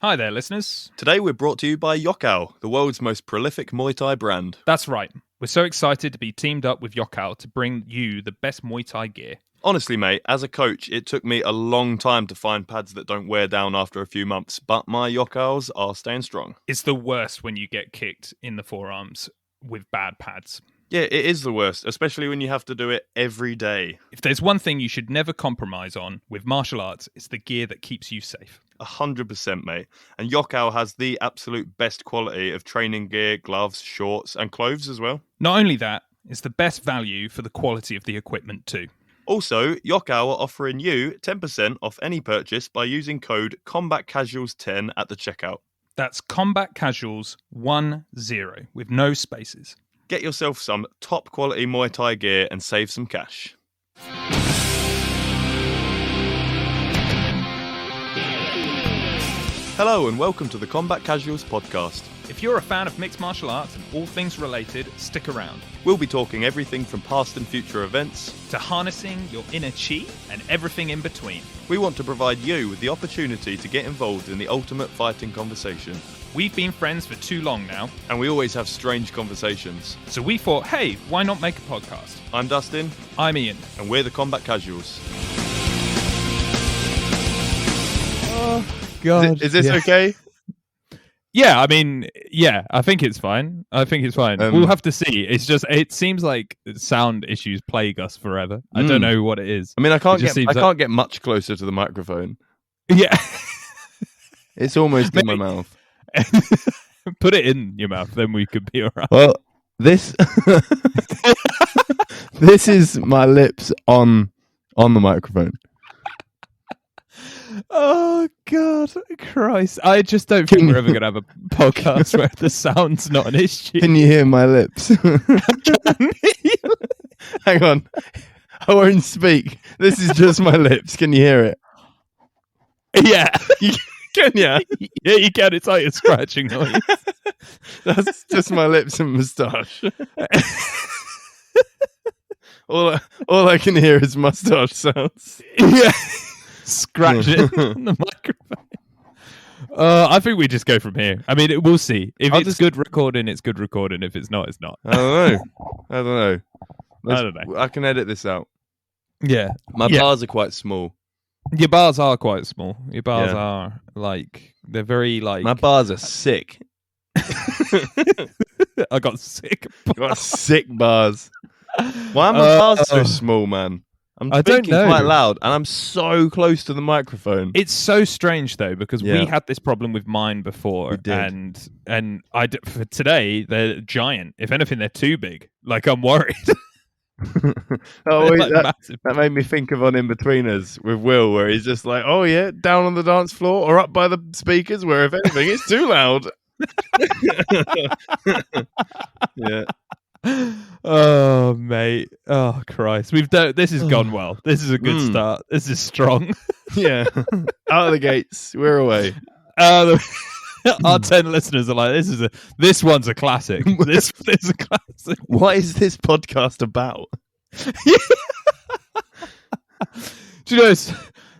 Hi there, listeners. Today we're brought to you by Yokkao, the world's most prolific Muay Thai brand. That's right. We're so excited to be teamed up with Yokkao to bring you the best Muay Thai gear. Honestly, mate, as a coach, it took me a long time to find pads that don't wear down after a few months, but my Yokkaos are staying strong. It's the worst when you get kicked in the forearms with bad pads. Yeah, it is the worst, especially when you have to do it every day. If there's one thing you should never compromise on with martial arts, it's the gear that keeps you safe. 100%, mate. And Yokkao has the absolute best quality of training gear, gloves, shorts, and clothes as well. Not only that, it's the best value for the quality of the equipment too. Also, Yokkao are offering you 10% off any purchase by using code CombatCasuals10 at the checkout. That's Combat Casuals 10 with no spaces. Get yourself some top quality Muay Thai gear and save some cash. Hello and welcome to the Combat Casuals podcast. If you're a fan of mixed martial arts and all things related, stick around. We'll be talking everything from past and future events to harnessing your inner chi and everything in between. We want to provide you with the opportunity to get involved in the ultimate fighting conversation. We've been friends for too long now, and we always have strange conversations. So we thought, hey, why not make a podcast? I'm Dustin. I'm Ian. And we're the Combat Casuals. Oh, God. Is this okay? Yeah, I mean, yeah, I think it's fine. We'll have to see. It's just, it seems like sound issues plague us forever. I don't know what it is. I mean, I can't get much closer to the microphone. Yeah. It's almost in my mouth. Put it in your mouth, then we could be alright. Well, this this is my lips on the microphone. Oh God, Christ! I just don't think we're ever gonna have a podcast where the sound's not an issue. Can you hear my lips? Hang on, I won't speak. This is just my lips. Can you hear it? Yeah. Can ya? Yeah, you can. It's like a scratching noise. That's just my lips and moustache. all I can hear is moustache sounds. Yeah, scratching on the microphone. I think we just go from here. I mean, we'll see. If it's good recording, it's good recording. If it's not, it's not. I don't know. I can edit this out. Yeah, my bars are quite small. Your bars are quite small. Your bars are like, they're very like. My bars are sick. I got sick. I got sick bars. Why are my bars so small, man? I'm speaking quite loud, and I'm so close to the microphone. It's so strange though, because we had this problem with mine before, and for today they're giant. If anything, they're too big. Like, I'm worried. That made me think of on In-Betweeners with Will, where he's just like, oh yeah, down on the dance floor or up by the speakers, where if anything it's too loud. Yeah. Oh mate, oh Christ, this has gone well. This is a good start. This is strong. Yeah. Out of the gates, we're away. Our 10 listeners are like, this one's a classic. This is a classic. What is this podcast about? Do you know,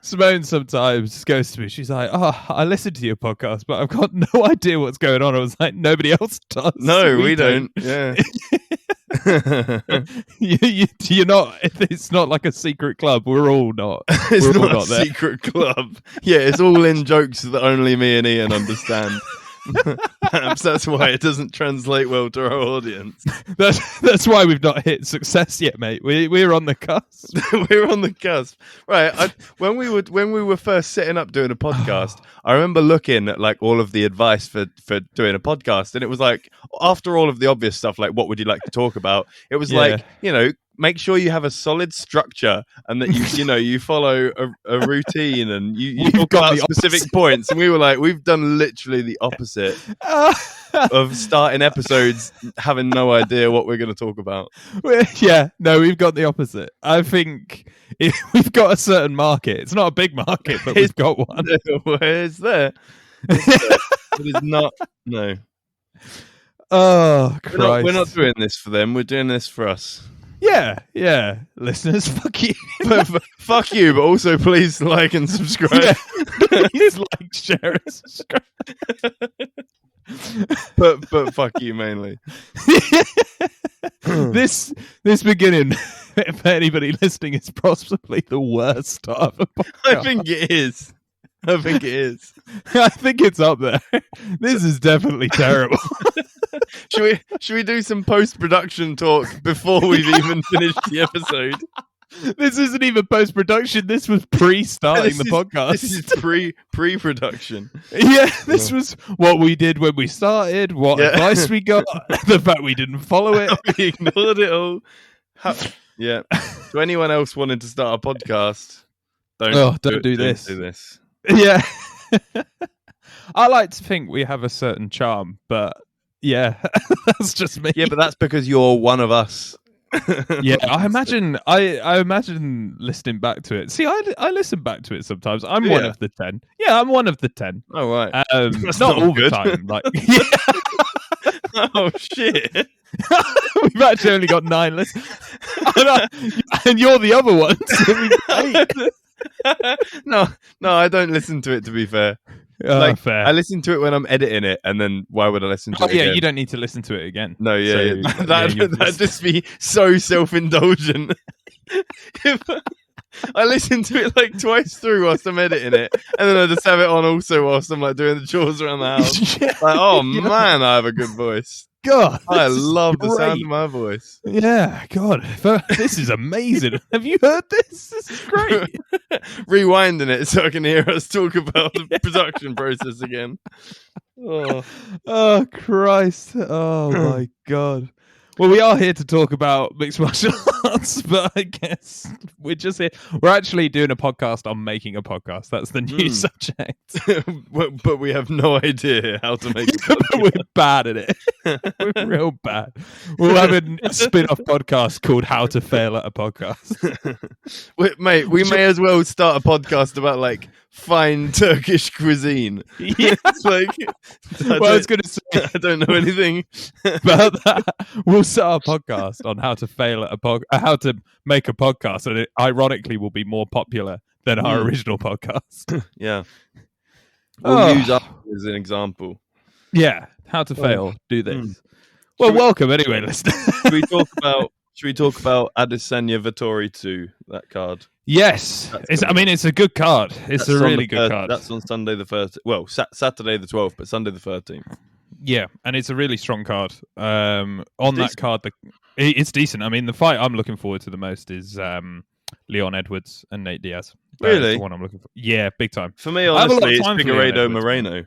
Simone sometimes goes to me, she's like, oh, I listened to your podcast, but I've got no idea what's going on. I was like, nobody else does. No, we don't. Yeah. You're not. It's not like a secret club. We're all not. It's we're not all a secret club. Yeah, it's all in jokes that only me and Ian understand. Perhaps that's why it doesn't translate well to our audience. That's why we've not hit success yet, mate. We're on the cusp. We're on the cusp, right? When we were first setting up doing a podcast, I remember looking at like all of the advice for doing a podcast, and it was like, after all of the obvious stuff, like what would you like to talk about? It was like, make sure you have a solid structure and that you follow a routine and you talk about specific points. And we were like, we've done literally the opposite of starting episodes having no idea what we're going to talk about. We've got the opposite. I think we've got a certain market. It's not a big market, but we've got one. It's there. It is not. No. Oh, Christ. We're not doing this for them. We're doing this for us. Yeah. Listeners, fuck you. Fuck you, but also please like and subscribe. Please like, share, and subscribe. but fuck you mainly. This beginning, for anybody listening, is possibly the worst start of a podcast. I think it is. I think it's up there. This is definitely terrible. Should we do some post-production talk before we've even finished the episode? This isn't even post-production. This was pre-starting the podcast. This is pre-production. Yeah, this was what we did when we started, what advice we got, the fact we didn't follow it. We ignored it all. So anyone else wanted to start a podcast, don't do this. Don't do this. Yeah. I like to think we have a certain charm, but yeah, that's just me. Yeah, but that's because you're one of us. Yeah, I imagine listening back to it. See, I listen back to it sometimes. I'm one of the 10. Yeah, I'm one of the 10. Oh, right. Not all the time. Like, Oh, shit. We've actually only got 9 listeners. And you're the other one. No, I don't listen to it, to be fair. Fair. I listen to it when I'm editing it, and then why would I listen to it again? You don't need to listen to it again. No, that'd just be so self-indulgent. If I listen to it like twice through whilst I'm editing it, and then I just have it on also whilst I'm like doing the chores around the house. Man, I have a good voice. God, I love the sound of my voice. Yeah, God, this is amazing. Have you heard this? This is great. Rewinding it so I can hear us talk about the production process again. Oh, Christ. Oh, my God. Well, we are here to talk about mixed martial arts, but I guess we're just here. We're actually doing a podcast on making a podcast. That's the new subject. But we have no idea how to make a podcast. We're bad at it. We're real bad. We'll have a spin-off podcast called How to Fail at a Podcast. Mate, we may as well start a podcast about like fine Turkish cuisine. Yeah. It's like, I was going to say, I don't know anything about that. We'll start a podcast on how to fail at how to make a podcast, and it ironically will be more popular than our original podcast. Yeah, we'll use us as an example. Yeah, how to fail. Do this. Well, welcome anyway, listeners. Should we talk about Adesanya Vittori 2, that card? Yes, it's a good card. It's a really good card. That's on Sunday the 1st. Well, Saturday the 12th, but Sunday the 13th. Yeah, and it's a really strong card. That card, it's decent. I mean, the fight I'm looking forward to the most is Leon Edwards and Nate Diaz. That's really? the one I'm looking for. Yeah, big time. For me, honestly, it's Figueiredo Moreno.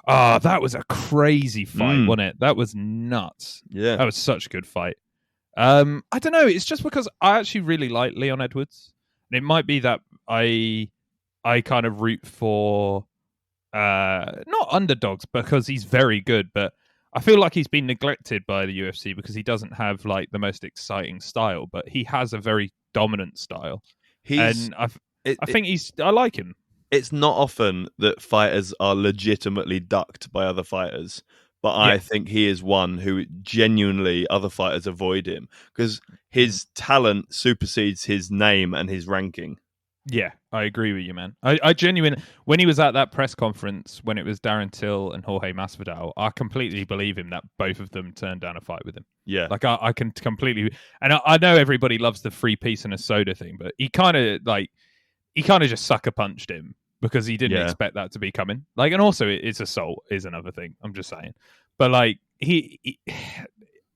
That was a crazy fight, wasn't it? That was nuts. Yeah. That was such a good fight. I don't know. It's just because I actually really like Leon Edwards. And it might be that I kind of root for not underdogs because he's very good, but I feel like he's been neglected by the UFC because he doesn't have like the most exciting style, but he has a very dominant style. I like him. It's not often that fighters are legitimately ducked by other fighters, but I think he is one who genuinely other fighters avoid him because his talent supersedes his name and his ranking. Yeah, I agree with you, man. I genuinely, when he was at that press conference, when it was Darren Till and Jorge Masvidal, I completely believe him that both of them turned down a fight with him. Yeah. Like, I can completely... And I know everybody loves the free piece and a soda thing, but he kind of just sucker punched him because he didn't expect that to be coming. Like, and also, it's assault is another thing. I'm just saying. But, like,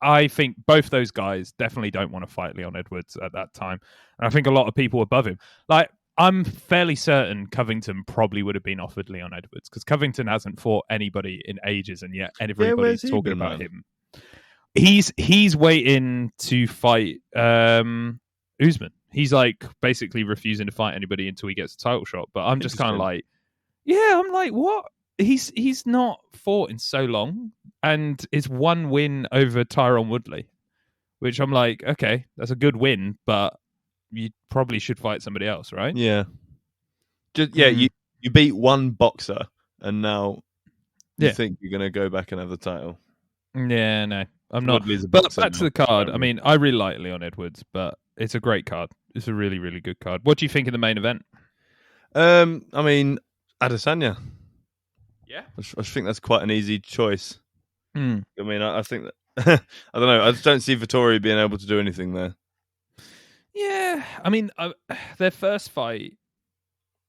I think both those guys definitely don't want to fight Leon Edwards at that time. And I think a lot of people above him... Like, I'm fairly certain Covington probably would have been offered Leon Edwards because Covington hasn't fought anybody in ages, and yet everybody's talking about him. He's waiting to fight Usman. He's like basically refusing to fight anybody until he gets a title shot. But I'm just kind of like, I'm like, what? He's not fought in so long, and it's one win over Tyron Woodley, which I'm like, okay, that's a good win, but you probably should fight somebody else, right? Yeah. You beat one boxer, and now you think you're going to go back and have the title. Yeah, no. I'm not. But back to the card. I mean, I really like Leon Edwards, but it's a great card. It's a really, really good card. What do you think of the main event? I mean, Adesanya. Yeah, I think that's quite an easy choice. I mean, I think that I don't know. I just don't see Vettori being able to do anything there. Yeah, I mean, their first fight.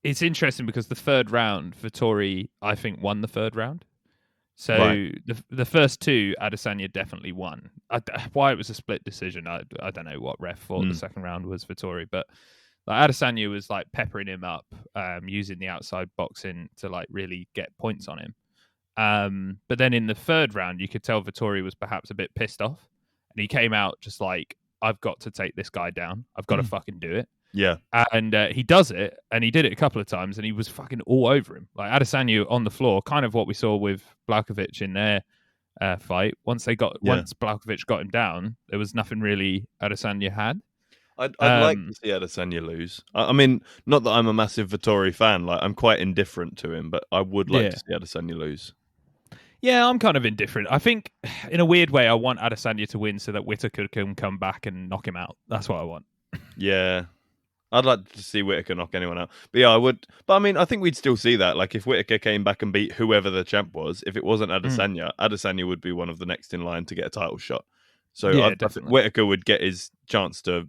It's interesting because the third round, Vettori, I think, won the third round. So right. the first two, Adesanya definitely won. Why it was a split decision, I don't know what ref thought the second round was Vettori, but like Adesanya was like peppering him up, using the outside boxing to like really get points on him. But then in the third round, you could tell Vettori was perhaps a bit pissed off, and he came out just like, I've got to take this guy down. I've got to fucking do it. Yeah. And he does it, and he did it a couple of times, and he was fucking all over him. Like Adesanya on the floor, kind of what we saw with Blachowicz in their fight. Once Blachowicz got him down, there was nothing really Adesanya had. I'd like to see Adesanya lose. I mean, not that I'm a massive Vettori fan. Like, I'm quite indifferent to him, but I would like to see Adesanya lose. Yeah, I'm kind of indifferent. I think, in a weird way, I want Adesanya to win so that Whittaker can come back and knock him out. That's what I want. Yeah. I'd like to see Whittaker knock anyone out. But yeah, I would. But I mean, I think we'd still see that. Like, if Whittaker came back and beat whoever the champ was, if it wasn't Adesanya, Adesanya would be one of the next in line to get a title shot. So I think Whittaker would get his chance to,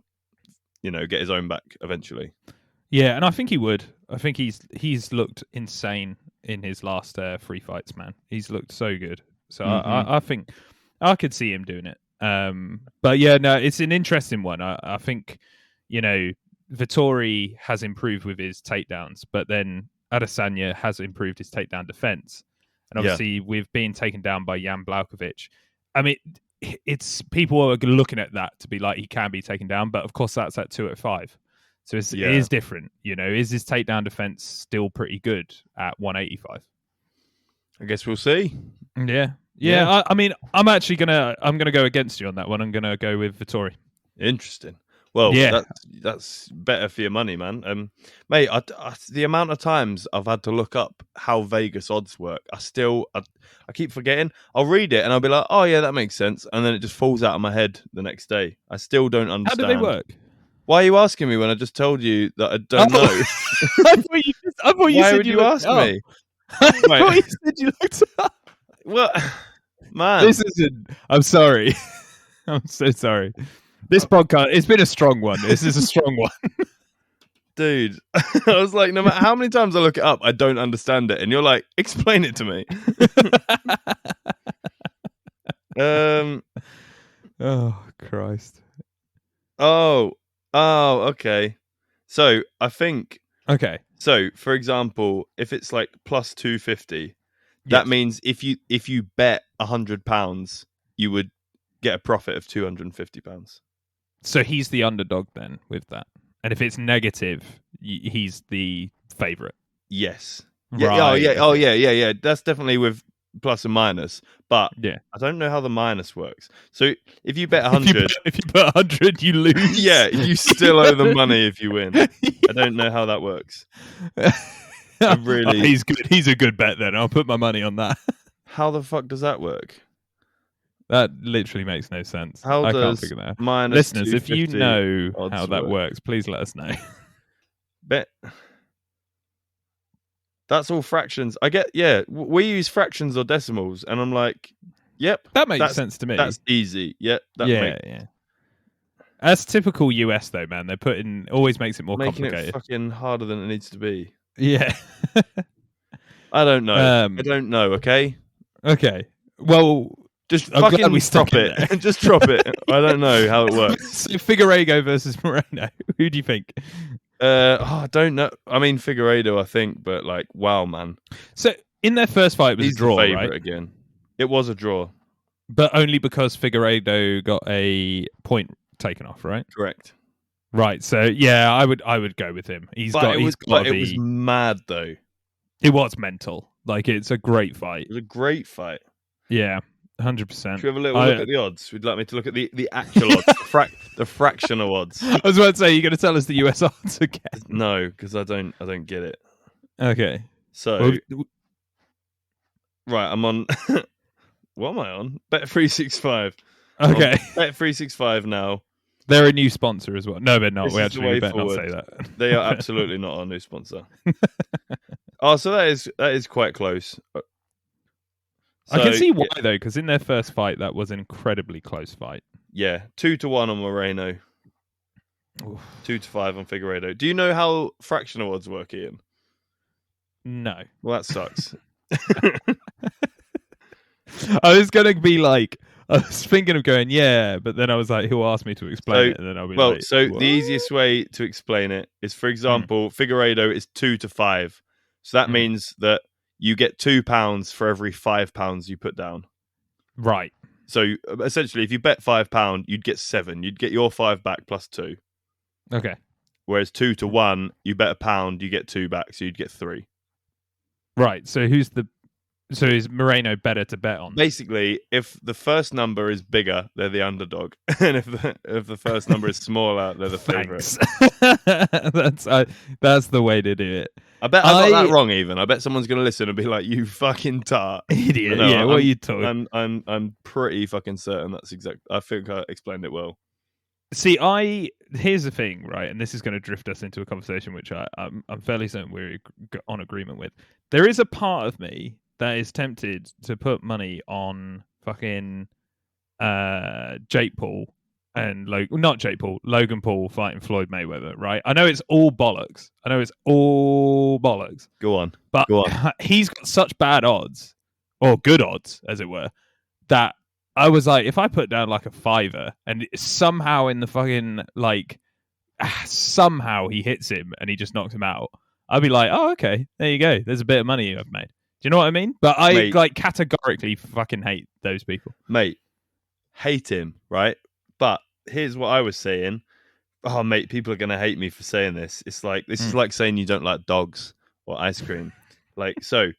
get his own back eventually. Yeah, and I think he would. I think he's looked insane in his last 3 fights, man. He's looked so good. So I think I could see him doing it. But yeah, no, it's an interesting one. I think, Vettori has improved with his takedowns, but then Adesanya has improved his takedown defense. And obviously, with being taken down by Jan Blachowicz, I mean, it's people are looking at that to be like he can be taken down, but of course that's at 205. So it is different. Is his takedown defense still pretty good at 185? I guess we'll see. Yeah. I mean, I'm gonna go against you on that one. I'm gonna go with Vettori. Interesting. Well, that's better for your money, man. Mate, the amount of times I've had to look up how Vegas odds work, I keep forgetting. I'll read it and I'll be like, oh yeah, that makes sense, and then it just falls out of my head the next day. I still don't understand. How do they work? Why are you asking me when I just told you that I don't know? I thought you Why said would you ask me? I thought you said you looked it up. Well, man, this isn't. I'm sorry. I'm so sorry. This podcast, it's been a strong one. This is a strong one. Dude, I was like, no matter how many times I look it up, I don't understand it. And you're like, explain it to me. Oh, Christ. Oh, okay. So, I think... Okay. So, for example, if it's like plus 250, that means if you bet £100, you would get a profit of £250. So he's the underdog then with that. And if it's negative, he's the favourite. Yes. Right. Yeah. That's definitely with plus and minus. But I don't know how the minus works. So if you bet 100... if you bet 100, you lose. Yeah, you still owe them money if you win. I don't know how that works. He's good. He's a good bet then. I'll put my money on that. How the fuck does that work? That literally makes no sense. I can't figure that out. Listeners, if you know how that works, please let us know. Bet. That's all fractions. I get, we use fractions or decimals, and I'm like, yep. That makes sense to me. That's easy. Yep. Yeah. That's typical US though, man. They always makes it more complicated. Making it fucking harder than it needs to be. Yeah. I don't know. I don't know, okay? Okay. Well... Just fucking drop it. Just drop it. I don't know how it works. So Figueiredo versus Moreno. Who do you think? I don't know. I mean, Figueiredo, I think, but like, wow, man. So in their first fight, it was a draw, the favorite right? Again, it was a draw, but only because Figueiredo got a point taken off, right? Correct. Right. So yeah, I would go with him. It was mad though. It was mental. Like, it's a great fight. It was a great fight. Yeah. 100%. Should we have a little look at the odds? Would you like me to look at the actual odds, the fractional odds? I was about to say, you're going to tell us the US odds again? No, because I don't get it. Okay. So, right, I'm on. What am I on? Bet 365. Okay. Bet365 now. They're a new sponsor as well. No, they're not. This We is actually better forward. not say that. They are absolutely not our new sponsor. Oh, so that is quite close. I can see why though, because in their first fight, that was an incredibly close fight. Yeah, 2-1 on Moreno. 2-5 on Figueiredo. Do you know how fractional odds work, Ian? No. Well, that sucks. I was gonna be like, I was thinking of going, yeah, but then I was like, who asked me to explain it? And then I'll be like, so what? the easiest way to explain it is, for example, Figueiredo is 2-5, so that means that you get £2 for every £5 you put down. Right. So essentially, if you bet £5, you'd get 7. You'd get your 5 back plus 2. Okay. Whereas 2-1, you bet £1, you get 2 back, so you'd get 3. Right. So so is Moreno better to bet on? Basically, if the first number is bigger, they're the underdog, and if the first number is smaller, they're the favorite. That's the way to do it. I bet I got that wrong. Even I bet someone's going to listen and be like, "You fucking tart, idiot!" No, yeah, what are you talking? I'm pretty fucking certain that's exact. I think I explained it well. See, here's the thing, right? And this is going to drift us into a conversation which I'm fairly certain we're on agreement with. There is a part of me that is tempted to put money on fucking Jake Paul and Logan Paul fighting Floyd Mayweather, right? I know it's all bollocks. Go on. But he's got such bad odds, or good odds, as it were, that I was like, if I put down like a $5 and somehow in the fucking somehow he hits him and he just knocks him out, I'd be like, oh, okay, there you go. There's a bit of money I've made. Do you know what I mean? But I categorically fucking hate those people. Mate, hate him, right? But here's what I was saying. Oh, mate, people are going to hate me for saying this. It's like, this is like saying you don't like dogs or ice cream. So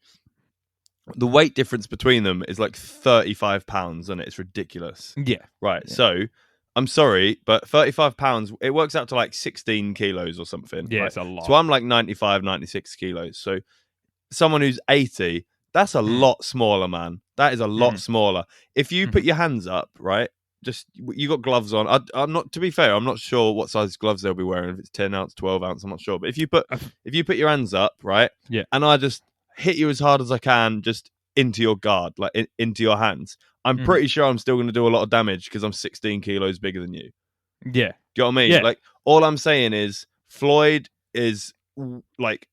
the weight difference between them is like 35 pounds, and it's ridiculous. Yeah. Right. Yeah. So I'm sorry, but 35 pounds, it works out to like 16 kilos or something. Yeah, right? It's a lot. So I'm like 95, 96 kilos. So someone who's 80, that's a lot smaller, man. That is a lot smaller. If you put your hands up, right? Just, you got gloves on. I'm not, to be fair, I'm not sure what size gloves they'll be wearing. If it's 10 ounce, 12 ounce, I'm not sure. But if you put your hands up, right? Yeah. And I just hit you as hard as I can, just into your guard, like into your hands, I'm pretty sure I'm still going to do a lot of damage because I'm 16 kilos bigger than you. Yeah. Do you know what I mean? Yeah. Like, all I'm saying is Floyd is like,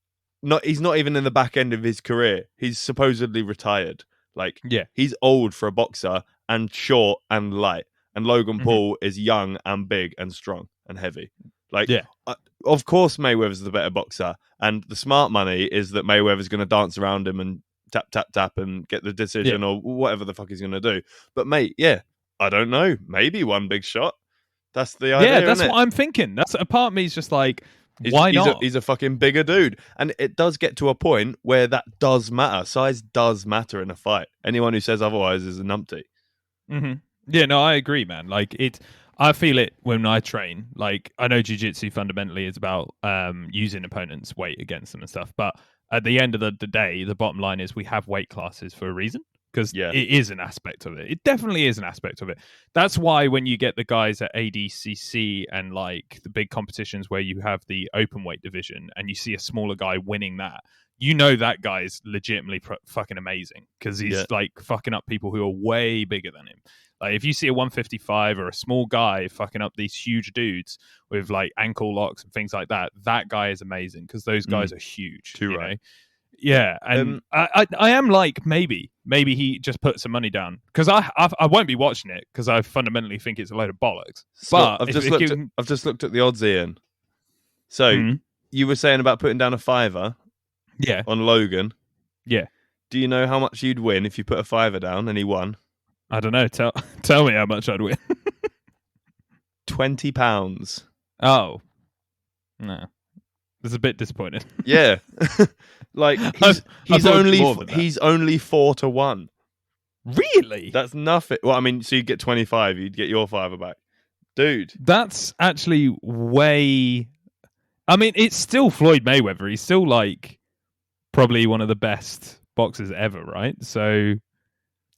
he's not even in the back end of his career. He's supposedly retired. Like, he's old for a boxer and short and light. And Logan Paul is young and big and strong and heavy. Like, of course, Mayweather's the better boxer. And the smart money is that Mayweather's going to dance around him and tap, tap, tap and get the decision or whatever the fuck he's going to do. But, mate, I don't know. Maybe one big shot. That's the idea. Yeah, that's what I'm thinking. That's a part of me is just like, why not? He's a fucking bigger dude. And it does get to a point where that does matter. Size does matter in a fight. Anyone who says otherwise is a numpty. Mm-hmm. Yeah, no, I agree, man. Like, I feel it when I train. Like, I know jiu-jitsu fundamentally is about using opponents' weight against them and stuff. But at the end of the day, the bottom line is we have weight classes for a reason. Because it is an aspect of it. It definitely is an aspect of it. That's why when you get the guys at ADCC and like the big competitions where you have the open weight division and you see a smaller guy winning that, you know that guy is legitimately fucking amazing because he's like fucking up people who are way bigger than him. Like if you see a 155 or a small guy fucking up these huge dudes with like ankle locks and things like that, that guy is amazing because those guys are huge. Too right. Know? Yeah, and I am like maybe he just put some money down because I won't be watching it because I fundamentally think it's a load of bollocks. Scott, but I've just looked at the odds, Ian. So you were saying about putting down a $5, on Logan. Yeah. Do you know how much you'd win if you put a $5 down and he won? I don't know. Tell me how much I'd win. £20. Oh, no. It's a bit disappointing. Yeah. Like he's only 4-1. Really? That's nothing. Well, I mean, so you'd get 25, you'd get your $5 back. Dude. That's actually way I mean, it's still Floyd Mayweather. He's still like probably one of the best boxers ever, right? So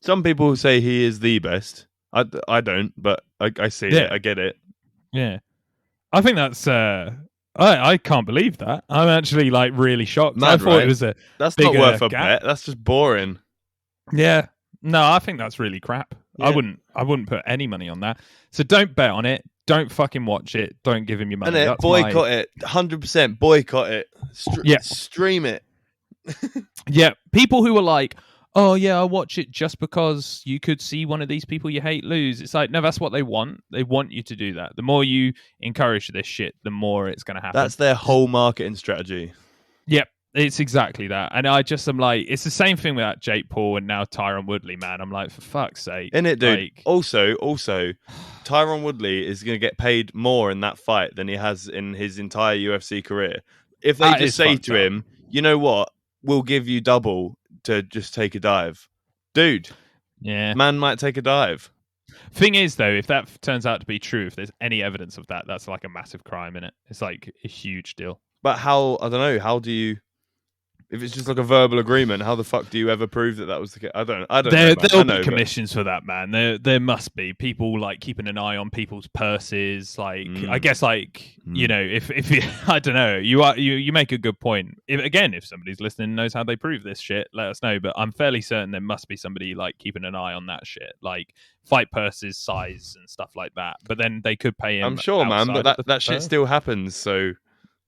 some people say he is the best. I don't, but I see it. I get it. Yeah. I think that's I can't believe that. I'm actually like really shocked. Mad, I thought right? it was a That's bigger not worth a gap. bet. That's just boring. Yeah. No, I think that's really crap. Yeah. I wouldn't put any money on that. So don't bet on it. Don't fucking watch it. Don't give him your money. And boycott it. 100% boycott it. Stream it. Yeah. People who are like, oh yeah, I'll watch it just because you could see one of these people you hate lose. It's like, no, that's what they want. They want you to do that. The more you encourage this shit, the more it's going to happen. That's their whole marketing strategy. Yep. It's exactly that. And I just am like, it's the same thing with that Jake Paul and now Tyron Woodley, man. I'm like, for fuck's sake. Isn't it, dude? Like... Also, Tyron Woodley is going to get paid more in that fight than he has in his entire UFC career. If they just say to him, you know what, we'll give you double to just take a dive. Dude, yeah, man might take a dive. Thing is, though, if that turns out to be true, if there's any evidence of that, that's like a massive crime, innit? It's like a huge deal. But how, I don't know, how do you... If it's just like a verbal agreement, how the fuck do you ever prove that was the case? I don't know. There'll be commissions for that, man. There must be people like keeping an eye on people's purses. Like, I guess, like, you know, if you, I don't know, you make a good point. If somebody's listening and knows how they prove this shit, let us know. But I'm fairly certain there must be somebody like keeping an eye on that shit, like fight purses, size, and stuff like that. But then they could pay him. I'm sure, man. But that shit still happens. So.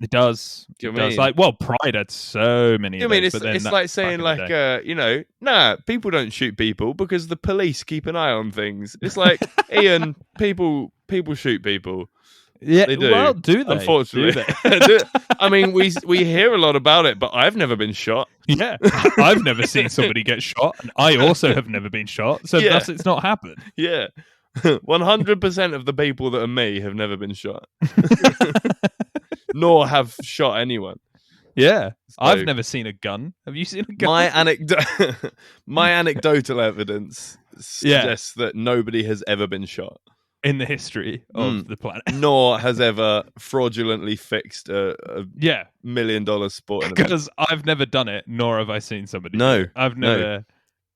It does. Do you know what I mean? Like, well, Pride had so many. I mean, it's like saying, like, you know, nah, people don't shoot people because the police keep an eye on things. It's like, Ian, people shoot people. Yeah, they do. Well, do they? Unfortunately, I mean, we hear a lot about it, but I've never been shot. Yeah, I've never seen somebody get shot, and I also have never been shot. So thus, it's not happened. Yeah, 100% of the people that are me have never been shot. Nor have shot anyone. Yeah, so, I've never seen a gun. Have you seen a gun? My anecdotal evidence suggests that nobody has ever been shot in the history of the planet, nor has ever fraudulently fixed a $1 million sporting event. Because I've never done it, nor have I seen somebody. No, I've never. No.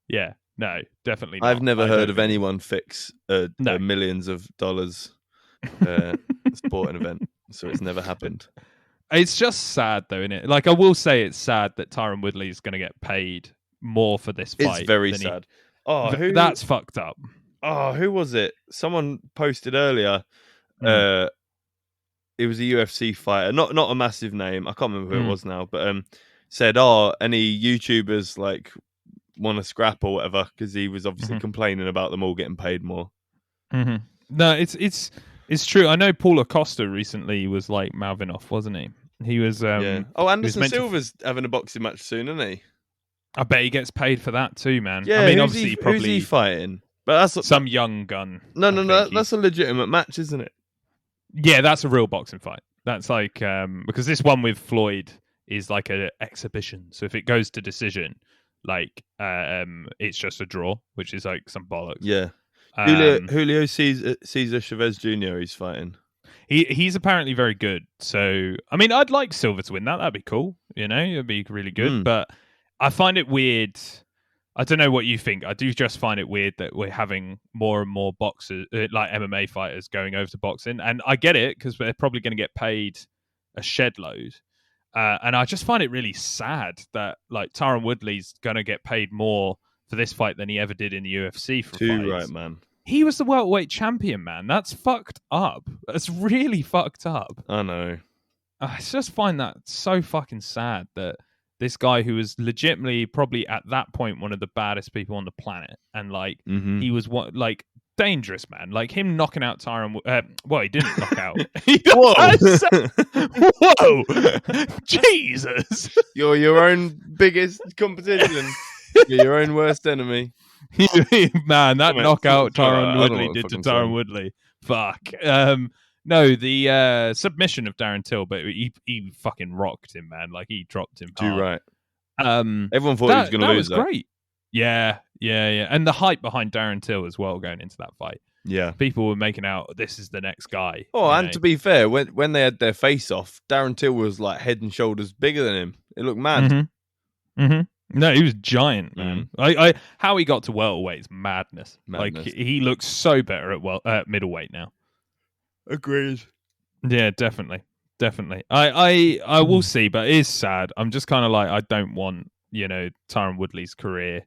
Yeah, no, definitely not. I've never heard of anyone fix a millions of dollars sporting event. So it's never happened. It's just sad, though, isn't it? Like, I will say it's sad that Tyron Woodley is going to get paid more for this fight. It's very sad. That's fucked up. Oh, who was it? Someone posted earlier. It was a UFC fighter, not a massive name. I can't remember who it was now, but said, any YouTubers like want to scrap or whatever, because he was obviously complaining about them all getting paid more. No, it's true. I know Paul Acosta recently was like mouthing off, wasn't he? He was. Anderson Silva's having a boxing match soon, isn't he? I bet he gets paid for that too, man. Yeah, I mean, obviously, who's he fighting? But that's some young gun. No, that's a legitimate match, isn't it? Yeah, that's a real boxing fight. That's like because this one with Floyd is like an exhibition. So if it goes to decision, like it's just a draw, which is like some bollocks. Yeah. Julio Cesar Chavez Jr. He's fighting. He's apparently very good. So I mean, I'd like Silva to win that. That'd be cool. You know, it'd be really good. But I find it weird. I don't know what you think. I do just find it weird that we're having more and more boxers, like MMA fighters, going over to boxing. And I get it because they're probably going to get paid a shed load. And I just find it really sad that like Tyron Woodley's going to get paid more for this fight than he ever did in the UFC for Too fights. Right, man. He was the welterweight champion, man. That's fucked up. That's really fucked up. I know. I just find that so fucking sad that this guy who was legitimately probably at that point one of the baddest people on the planet, and like he was like dangerous, man. Like him knocking out Tyron. Well, he didn't knock out. Whoa, Jesus! You're your own biggest competition. You're your own worst enemy. Man, that knockout Tyron Woodley did to Tyron Woodley. Fuck. No, the submission of Darren Till, but he fucking rocked him, man. Like he dropped him hard. Too right. Everyone thought he was going to lose. That was great. Yeah. And the hype behind Darren Till as well going into that fight. Yeah. People were making out this is the next guy. Oh, and to be fair, when they had their face off, Darren Till was like head and shoulders bigger than him. It looked mad. No, he was giant, man. How he got to welterweight is madness. Like he looks so better at middleweight now. Agreed. Yeah, definitely. I will see, but it is sad. I'm just kind of like, I don't want, Tyron Woodley's career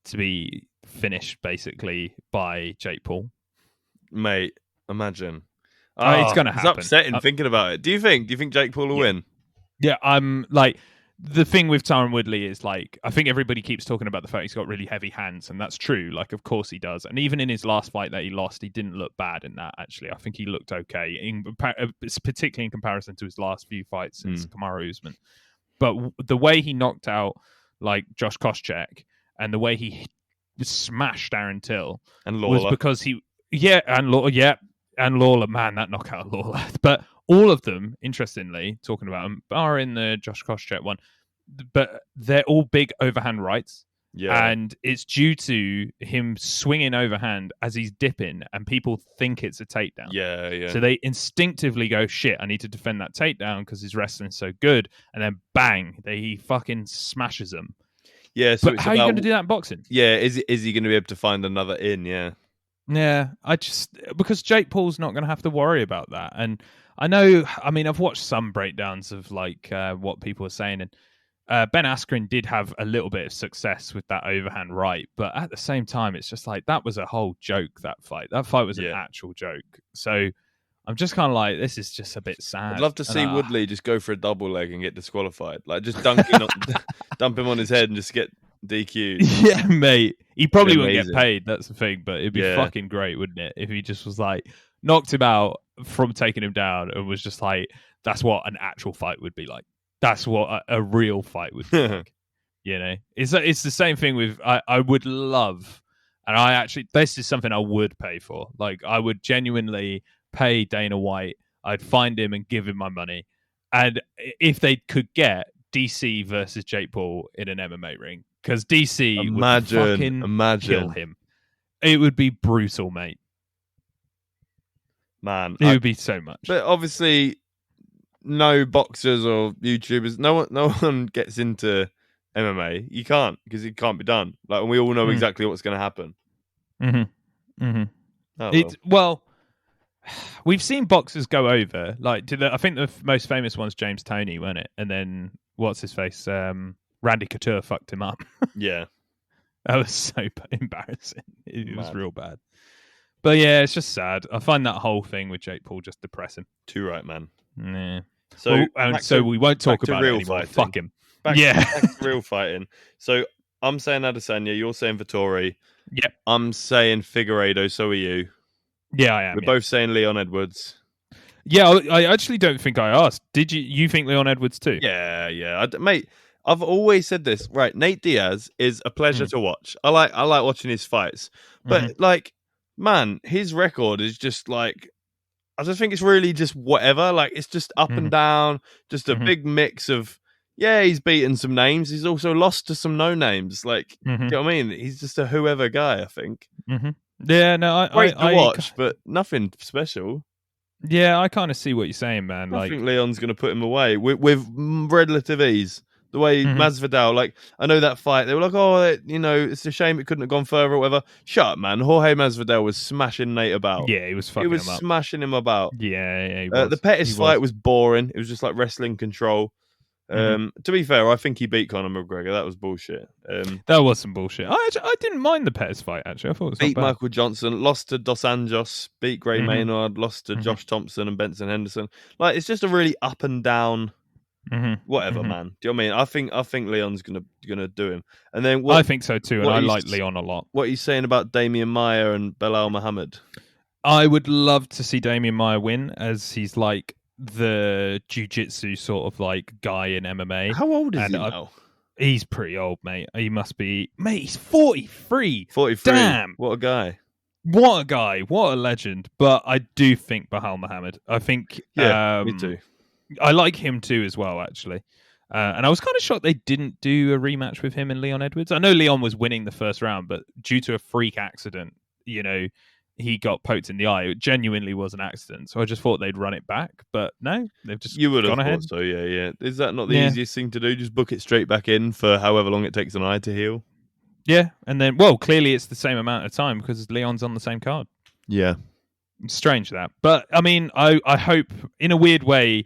to be finished basically by Jake Paul. Mate, imagine. It's gonna happen. It's upsetting thinking about it. Do you think Jake Paul will win? Yeah, I'm like, the thing with Tyron Woodley is like, I think everybody keeps talking about the fact he's got really heavy hands, and that's true. Like, of course he does. And even in his last fight that he lost, he didn't look bad in that, actually. I think he looked okay, particularly in comparison to his last few fights since Kamaru Usman. But the way he knocked out, like, Josh Koscheck, and the way he smashed Darren Till and Lawler was because he... Yeah, and Lawler, man, that knockout of Lawler. But all of them, interestingly, talking about them, are in the Josh Koscheck one, but they're all big overhand rights. Yeah. And it's due to him swinging overhand as he's dipping, and people think it's a takedown. Yeah. So they instinctively go, shit, I need to defend that takedown because his wrestling's so good. And then bang, he fucking smashes them. Yeah. So but how are you going to do that in boxing? Yeah. Is he going to be able to find another in? Yeah. Yeah, because Jake Paul's not going to have to worry about that. And I know, I've watched some breakdowns of like what people are saying, and Ben Askren did have a little bit of success with that overhand right, but at the same time, it's just like, that was a whole joke, that fight. That fight was an actual joke. So I'm just kind of like, this is just a bit sad. I'd love to see Woodley just go for a double leg and get disqualified. Like, just dump him on his head and just get DQ. Yeah, mate. He probably wouldn't get paid. That's the thing, but it'd be fucking great, wouldn't it? If he just was like, knocked him out from taking him down, and was just like, that's what an actual fight would be like. That's what a real fight would be like. It's the same thing with, I would love, and this is something I would pay for. Like, I would genuinely pay Dana White. I'd find him and give him my money. And if they could get DC versus Jake Paul in an MMA ring, because DC would fucking kill him. It would be brutal, mate. Man, it would be so much. But obviously, no boxers or YouTubers, no one gets into MMA. You can't, because it can't be done. Like, and we all know exactly what's going to happen. Well, we've seen boxers go over. Like, I think the most famous one's James Toney, wasn't it? And then what's his face? Randy Couture fucked him up. Yeah. That was so embarrassing. It was real bad. But yeah, it's just sad. I find that whole thing with Jake Paul just depressing. Too right, man. Yeah. So we won't talk about it anymore. Fighting. Fuck him. Back to real fighting. So I'm saying Adesanya, you're saying Vettori. Yep. I'm saying Figueiredo, so are you. Yeah, I am. We're both saying Leon Edwards. Yeah, I actually don't think I asked. Did you think Leon Edwards too? Yeah. Mate, I've always said this. Right, Nate Diaz is a pleasure to watch. I like watching his fights. But like, man, his record is just like, I just think it's really just whatever. Like, it's just up and down, just a big mix of, he's beaten some names. He's also lost to some no names. Like, do you know what I mean? He's just a whoever guy, I think. Yeah, no, Great to watch, but nothing special. Yeah, I kind of see what you're saying, man. I think Leon's going to put him away with relative ease. The way Masvidal, like, I know that fight, they were like, oh, it's a shame it couldn't have gone further or whatever. Shut up, man. Jorge Masvidal was smashing Nate about. Yeah, he was fucking him up. He was smashing him about. Yeah, he was. The Pettis fight was boring. It was just like wrestling control. To be fair, I think he beat Conor McGregor. That was bullshit. That was some bullshit. I didn't mind the Pettis fight, actually. I thought it was beat Michael Johnson, lost to Dos Anjos, beat Gray Maynard, lost to Josh Thompson and Benson Henderson. Like, it's just a really up and down. Whatever, man. Do you know what I mean? I think Leon's gonna do him, and then I think so too, and I like Leon a lot. What are you saying about Damian Maia and Belal Muhammad? I would love to see Damian Maia win, as he's like the jiu-jitsu sort of like guy in MMA. How old is he now? He's pretty old, mate. He must be, mate. He's 43. 43. Damn, what a guy. What a guy. What a legend. But I do think Belal Muhammad. I think. Me too. I like him too as well, actually. And I was kind of shocked they didn't do a rematch with him and Leon Edwards. I know Leon was winning the first round, but due to a freak accident, he got poked in the eye. It genuinely was an accident. So I just thought they'd run it back, but no, they've just you would have gone thought ahead. so. Yeah. Is that not the easiest thing to do? Just book it straight back in for however long it takes an eye to heal. Yeah, and then clearly it's the same amount of time because Leon's on the same card. Yeah, it's strange that, but I mean, I hope in a weird way,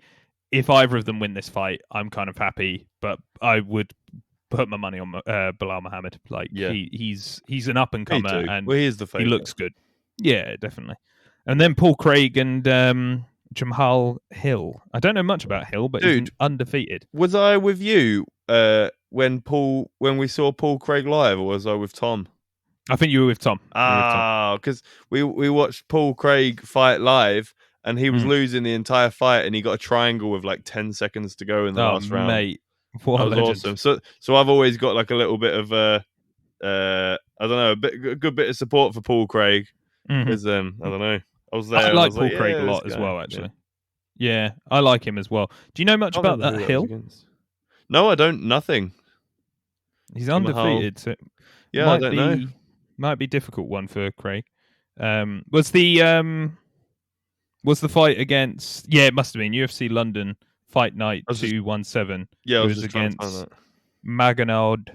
if either of them win this fight, I'm kind of happy. But I would put my money on Bilal Muhammad. Like he's an up and comer, and he's the favorite. He looks good. Yeah, definitely. And then Paul Craig and Jamal Hill. I don't know much about Hill, but he's undefeated. Was I with you when we saw Paul Craig live, or was I with Tom? I think you were with Tom. Because we watched Paul Craig fight live, and he was losing the entire fight, and he got a triangle with like 10 seconds to go in the last round. Mate, what that a was legend. awesome. So I've always got like a little bit of I don't know, a good bit of support for Paul Craig because I don't know. I was there. I like Paul Craig a lot as well, actually. Yeah, I like him as well. Do you know much about that Hill? No, I don't. Nothing. He's undefeated. So I don't know. Might be a difficult one for Craig. Was the fight against? Yeah, it must have been UFC London Fight Night 217. Yeah, it was against Magomed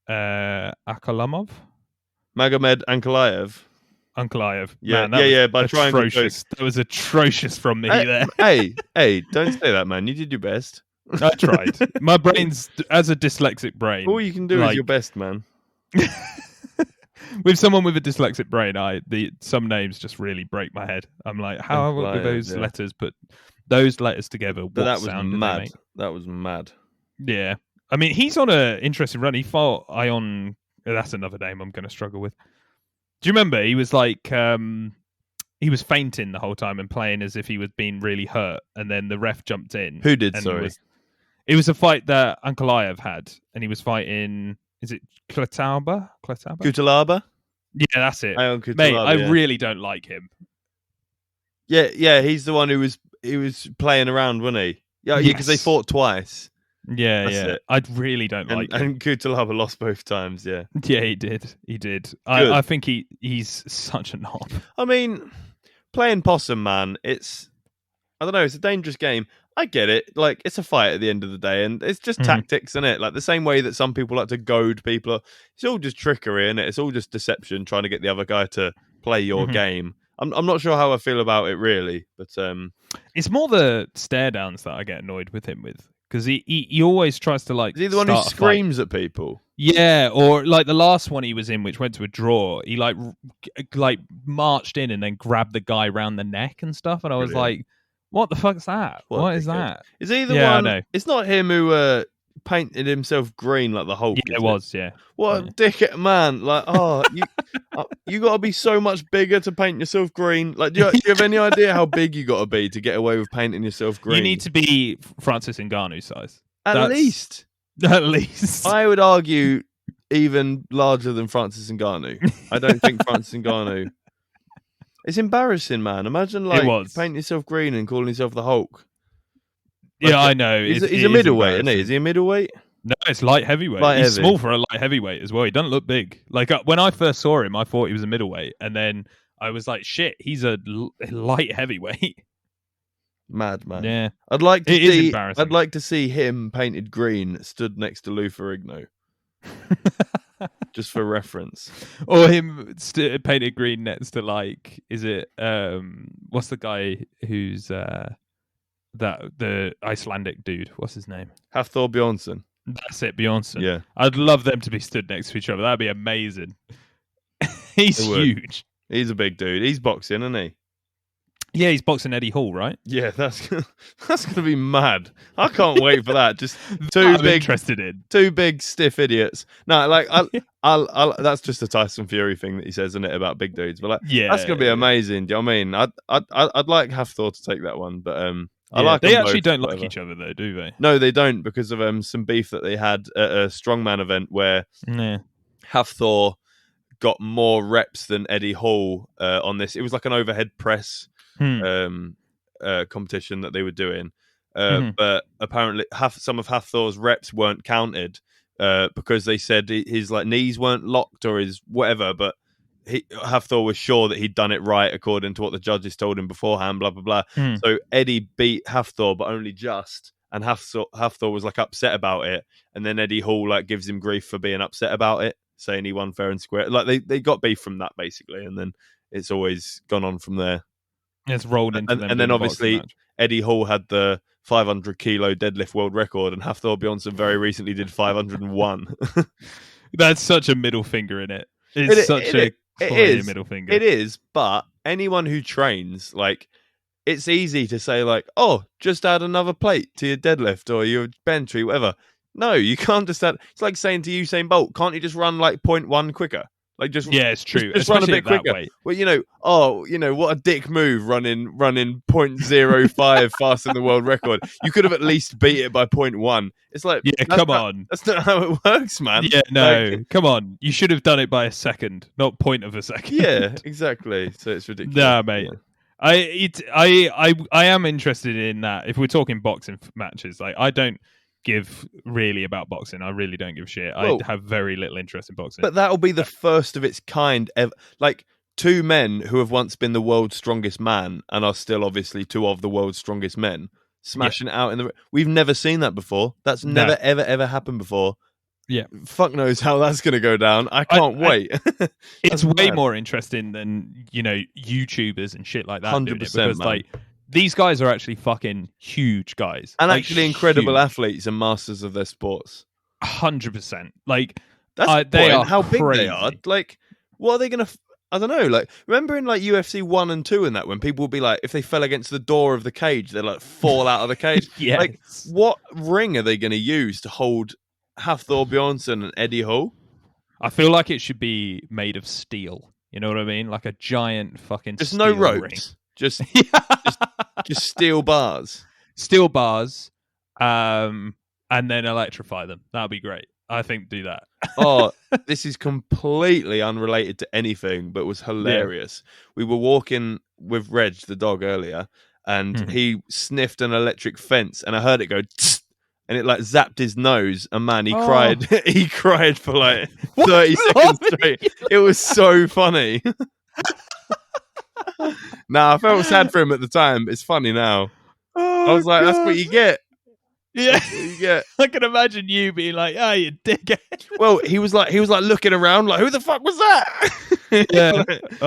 Ankalaev. Magomed Ankalaev. Yeah, man, that was atrocious. That was atrocious from me there. Hey, don't say that, man. You did your best. I tried. My brain's, as a dyslexic brain. All you can do is your best, man. With someone with a dyslexic brain, some names just really break my head. I'm like, how do those letters put those letters together? But that was mad. That was mad. Yeah. I mean, he's on an interesting run. He fought Ion. That's another name I'm going to struggle with. Do you remember? He was like, he was fainting the whole time and playing as if he was being really hurt. And then the ref jumped in. Who did, sorry? It was a fight that Ankalaev had. And he was fighting, is it Kutalaba? Yeah, that's it. Mate, I really don't like him. Yeah, he's the one who was playing around, wasn't he? Yeah, because they fought twice. Yeah. I really don't like him. And Kutalaba lost both times, yeah. Yeah, he did. I think he's such a knob. I mean, playing possum, man, it's a dangerous game. I get it. Like, it's a fight at the end of the day, and it's just tactics, isn't it? Like, the same way that some people like to goad people. It's all just trickery, isn't it? It's all just deception, trying to get the other guy to play your game. I'm not sure how I feel about it, really, but... It's more the stare downs that I get annoyed with him with. Because he always tries to, like... Is he the one who screams at people? Yeah, or like the last one he was in, which went to a draw, he like marched in and then grabbed the guy around the neck and stuff, and I was like, what the fuck's that? What is that? Is he the one? I know. It's not him who painted himself green like the Hulk. Yeah, it was, yeah. What a dickhead, man. Like, you got to be so much bigger to paint yourself green. Like, do you have any idea how big you got to be to get away with painting yourself green? You need to be Francis Ngannou size. At least. I would argue even larger than Francis Ngannou. I don't think Francis Ngannou... It's embarrassing, man. Imagine, like, painting yourself green and calling yourself the Hulk. Like, yeah, I know. He's a middleweight, isn't he? Is he a middleweight? No, it's light heavyweight. He's small for a light heavyweight as well. He doesn't look big. Like, when I first saw him, I thought he was a middleweight. And then I was like, shit, he's a light heavyweight. Mad, man. Yeah. I'd like to see him painted green stood next to Lou Ferrigno. Just for reference. Or him painted green next to, like, is it what's the guy who's the Icelandic dude? What's his name? Hafthor Bjornsson. That's it, Bjornsson. Yeah. I'd love them to be stood next to each other. That'd be amazing. He's huge. He's a big dude. He's boxing, isn't he? Yeah, he's boxing Eddie Hall, right? Yeah, that's gonna be mad. I can't wait for that. Just two big stiff idiots. No, like I'll that's just a Tyson Fury thing that he says, isn't it, about big dudes? But like, that's gonna be amazing. Do you know what I mean? I'd like Hafthor to take that one, but I like they actually don't like each other though, do they? No, they don't, because of some beef that they had at a strongman event where Hafthor got more reps than Eddie Hall on this. It was like an overhead press competition that they were doing, but apparently some of Hafthor's reps weren't counted because they said his like knees weren't locked or his whatever. But Hafthor was sure that he'd done it right according to what the judges told him beforehand, blah, blah, blah. Mm. So Eddie beat Hafthor, but only just. And Hafthor was like upset about it. And then Eddie Hall like gives him grief for being upset about it, saying he won fair and square. Like they got beef from that basically. And then it's always gone on from there. It's rolled into them. And then obviously Eddie Hall had the 500 kilo deadlift world record, and Hafthor Bjornsson very recently did 501. That's such a middle finger in it. It's such a middle finger. It is, but anyone who trains, like, it's easy to say, like, oh, just add another plate to your deadlift or your bench or whatever. No, you can't just add. It's like saying to Usain Bolt, can't you just run like 0.1 quicker? Like it's true. Just run a bit quicker. Well, what a dick move running 0.05 faster than the world record. You could have at least beat it by 0.1. It's like, come on. That's not how it works, man. Yeah, no, come on. You should have done it by a second, not point of a second. Yeah, exactly. So it's ridiculous. Nah, mate. Yeah. I am interested in that. If we're talking boxing matches, like I don't give really about boxing. I really don't give a shit. I have very little interest in boxing. But that'll be the first of its kind ever. Like two men who have once been the world's strongest man and are still obviously two of the world's strongest men smashing it out in the. We've never seen that before. That's never ever happened before. Yeah, fuck knows how that's going to go down. I can't wait. It's way more interesting than YouTubers and shit like that. 100%, because like these guys are actually fucking huge guys and actually incredible athletes and masters of their sports. 100%. Like that's they are how crazy. Big they are. Like, what are they going to? I don't know. Like, remember in like UFC 1 and 2 and that when people would be like, if they fell against the door of the cage, they'd like fall out of the cage. Yes. Like, what ring are they going to use to hold Hafthor Bjornsson and Eddie Hall? I feel like it should be made of steel. You know what I mean? Like a giant fucking just steel no ropes. Ring. Just steel bars. Steel bars, and then electrify them. That'd be great. I think do that. Oh, this is completely unrelated to anything, but was hilarious. Yeah. We were walking with Reg, the dog, earlier, and he sniffed an electric fence, and I heard it go, tss, and it like zapped his nose, and man, he cried. He cried for like 30 seconds straight. It was so funny. Nah, I felt sad for him at the time, but it's funny now. I was like, that's what you get. Yeah, you get. I can imagine you being like, "Oh, you dickhead." Well, he was like looking around, like, "Who the fuck was that?" Yeah.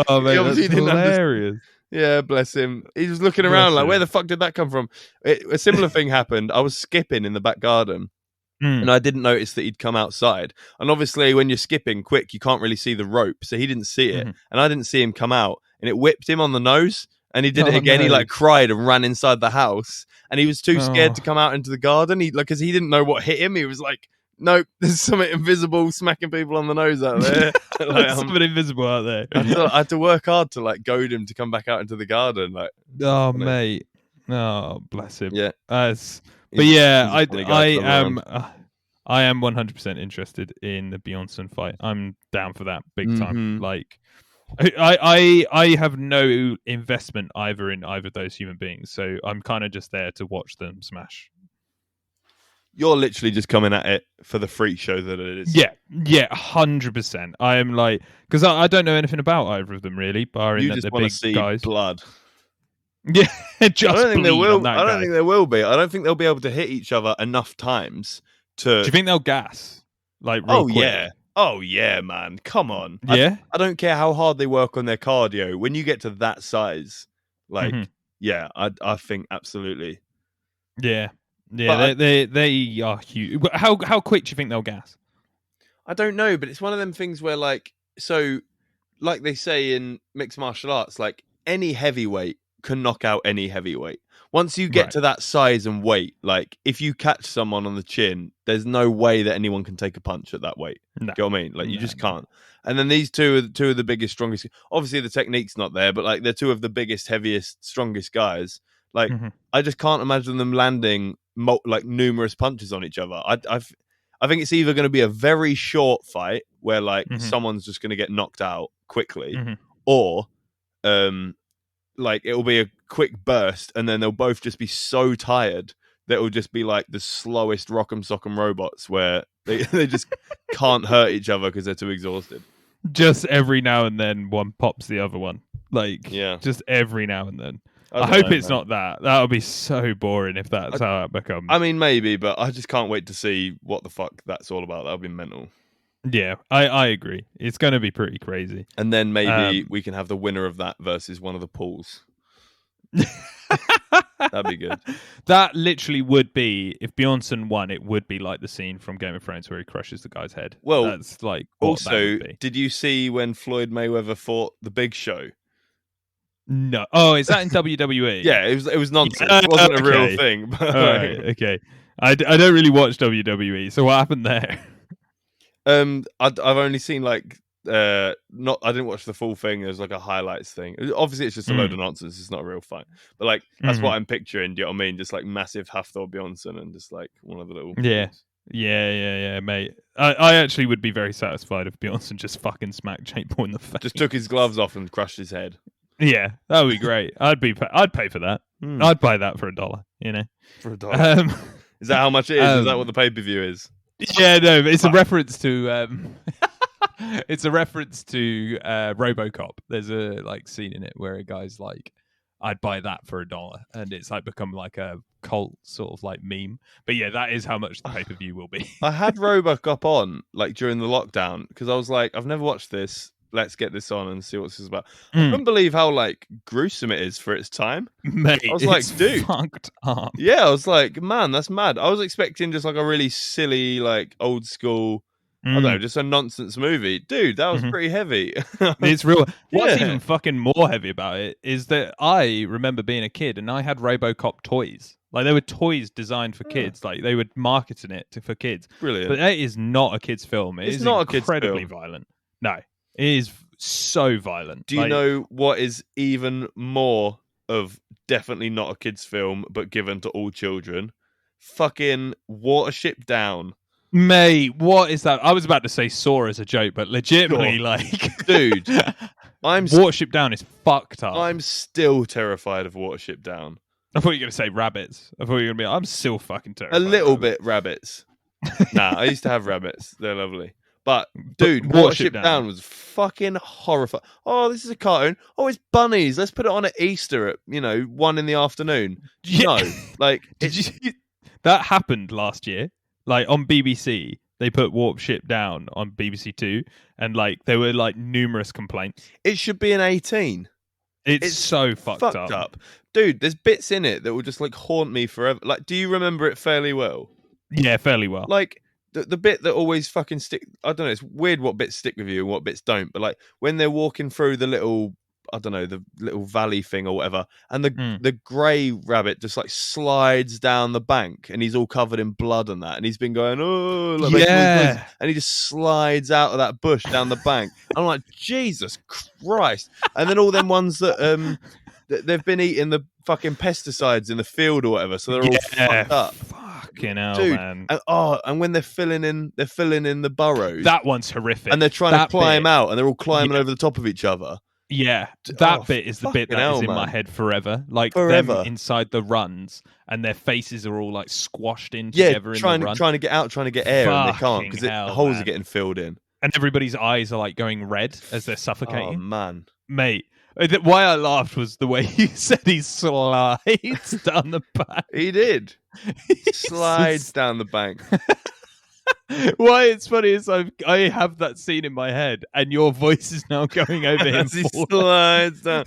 Oh man, that's hilarious. Yeah, bless him. He was looking around like, "Where the fuck did that come from?" A similar thing happened. I was skipping in the back garden, and I didn't notice that he'd come outside. And obviously, when you're skipping quick, you can't really see the rope, so he didn't see it, and I didn't see him come out, and it whipped him on the nose. And he did it again. No. He like cried and ran inside the house, and he was too scared to come out into the garden. Because he didn't know what hit him. He was like, "Nope, there's something invisible smacking people on the nose out there." Like, something invisible out there. I had to work hard to like goad him to come back out into the garden. Like, mate, bless him. Yeah, but yeah, I am 100% interested in the Bjornsson fight. I'm down for that big time. Like. I have no investment either in either of those human beings, so I'm kind of just there to watch them smash. You're literally just coming at it for the freak show that it is. Yeah, 100%. I am like, because I don't know anything about either of them really, barring that they're big see guys. Blood. Yeah, just I don't think there will. I don't think there will be. I don't think they'll be able to hit each other enough times to. Do you think they'll gas? Like, real quick? Yeah. Oh, yeah, man. Come on. Yeah? I don't care how hard they work on their cardio. When you get to that size, like, yeah, I think absolutely. Yeah. Yeah, they are huge. How quick do you think they'll gas? I don't know, but it's one of them things where, like, so, like they say in mixed martial arts, like, any heavyweight can knock out any heavyweight. Once you get to that size and weight, like if you catch someone on the chin, there's no way that anyone can take a punch at that weight. No. Do you know what I mean? Like you just can't. And then these two are two of the biggest, strongest. Obviously, the technique's not there, but like they're two of the biggest, heaviest, strongest guys. Like I just can't imagine them landing like numerous punches on each other. I think it's either going to be a very short fight where like someone's just going to get knocked out quickly, or like it'll be a quick burst, and then they'll both just be so tired that it'll just be like the slowest rock'em sock'em robots where they just can't hurt each other because they're too exhausted. Just every now and then one pops the other one. Like, just every now and then. I hope it's not that. That would be so boring if that's how it becomes. I mean, maybe, but I just can't wait to see what the fuck that's all about. That would be mental. Yeah, I agree. It's going to be pretty crazy. And then maybe we can have the winner of that versus one of the pools. That'd be good. That literally would be, if Bjornsson won, it would be like the scene from Game of Thrones where he crushes the guy's head. Well, that's like also, did you see when Floyd Mayweather fought the Big Show? No. Oh, is that in WWE? Yeah, it was nonsense. It wasn't a real thing. But right, okay. I don't really watch WWE, so what happened there? I've only seen like I didn't watch the full thing. There's like a highlights thing. Obviously, it's just a load of nonsense. It's not a real fight, but like that's what I'm picturing. Do you know what I mean? Just like massive Hafthor Bjornsson and just like one of the little yeah, mate. I actually would be very satisfied if Bjornsson just fucking smacked Jake Paul in the face. Just took his gloves off and crushed his head. Yeah, that would be great. I'd pay for that. I'd buy that for $1. You know, for $1. Is that how much it is? Is that what the pay-per-view is? Yeah, no, but it's a reference to it's a reference to RoboCop. There's a like scene in it where a guy's like, I'd buy that for $1, and it's like become like a cult sort of like meme. But yeah, that is how much the pay-per-view will be. I had RoboCop on like during the lockdown because I was like, I've never watched this. Let's get this on and see what this is about. I couldn't believe how like gruesome it is for its time. Mate, I was like, dude, fucked up. Yeah, I was like, man, that's mad. I was expecting just like a really silly, like old school, I don't know, just a nonsense movie. Dude, that was pretty heavy. It's real. What's even fucking more heavy about it is that I remember being a kid and I had RoboCop toys. Like they were toys designed for kids. Like they were marketing it for kids. Brilliant. But it is not a kid's film. It's not incredibly violent. No. It is so violent. Do you know what is even more of definitely not a kid's film, but given to all children? Fucking Watership Down. Mate, what is that? I was about to say Saw as a joke, but legitimately, like... Dude, Watership Down is fucked up. I'm still terrified of Watership Down. I thought you were going to say rabbits. I thought you were going to be I'm still fucking terrified. A little bit rabbits. Nah, I used to have rabbits. They're lovely. But, dude, Watership Down was fucking horrifying. Oh, this is a cartoon. Oh, it's bunnies. Let's put it on at Easter at, 1 in the afternoon. Yeah. No, like... That happened last year. Like, on BBC, they put Watership Down on BBC Two, and, like, there were, like, numerous complaints. It should be an 18. It's so fucked up. Dude, there's bits in it that will just, like, haunt me forever. Like, do you remember it fairly well? Yeah, fairly well. Like... The bit that always fucking stick, I don't know, it's weird what bits stick with you and what bits don't, but like when they're walking through the little, I don't know, the little valley thing or whatever, and the grey rabbit just like slides down the bank and he's all covered in blood and that, and he's been going, oh, like, and he just slides out of that bush down the bank. I'm like, Jesus Christ. And then all them ones that they've been eating the fucking pesticides in the field or whatever, so they're all fucked up. Fucking hell, dude, man. And when they're filling in the burrows. That one's horrific. And they're trying to climb out and they're all climbing over the top of each other. Yeah, that bit is the bit that is in my head forever. Like them inside the runs and their faces are all like squashed in together in the run. Trying to get out, trying to get air, and they can't because the holes are getting filled in. And everybody's eyes are like going red as they're suffocating. Oh, man. Mate. Why I laughed was the way he said he slides down the bank. He did. Slides down the bank. Why it's funny is I have that scene in my head, and your voice is now going over him. As he slides down,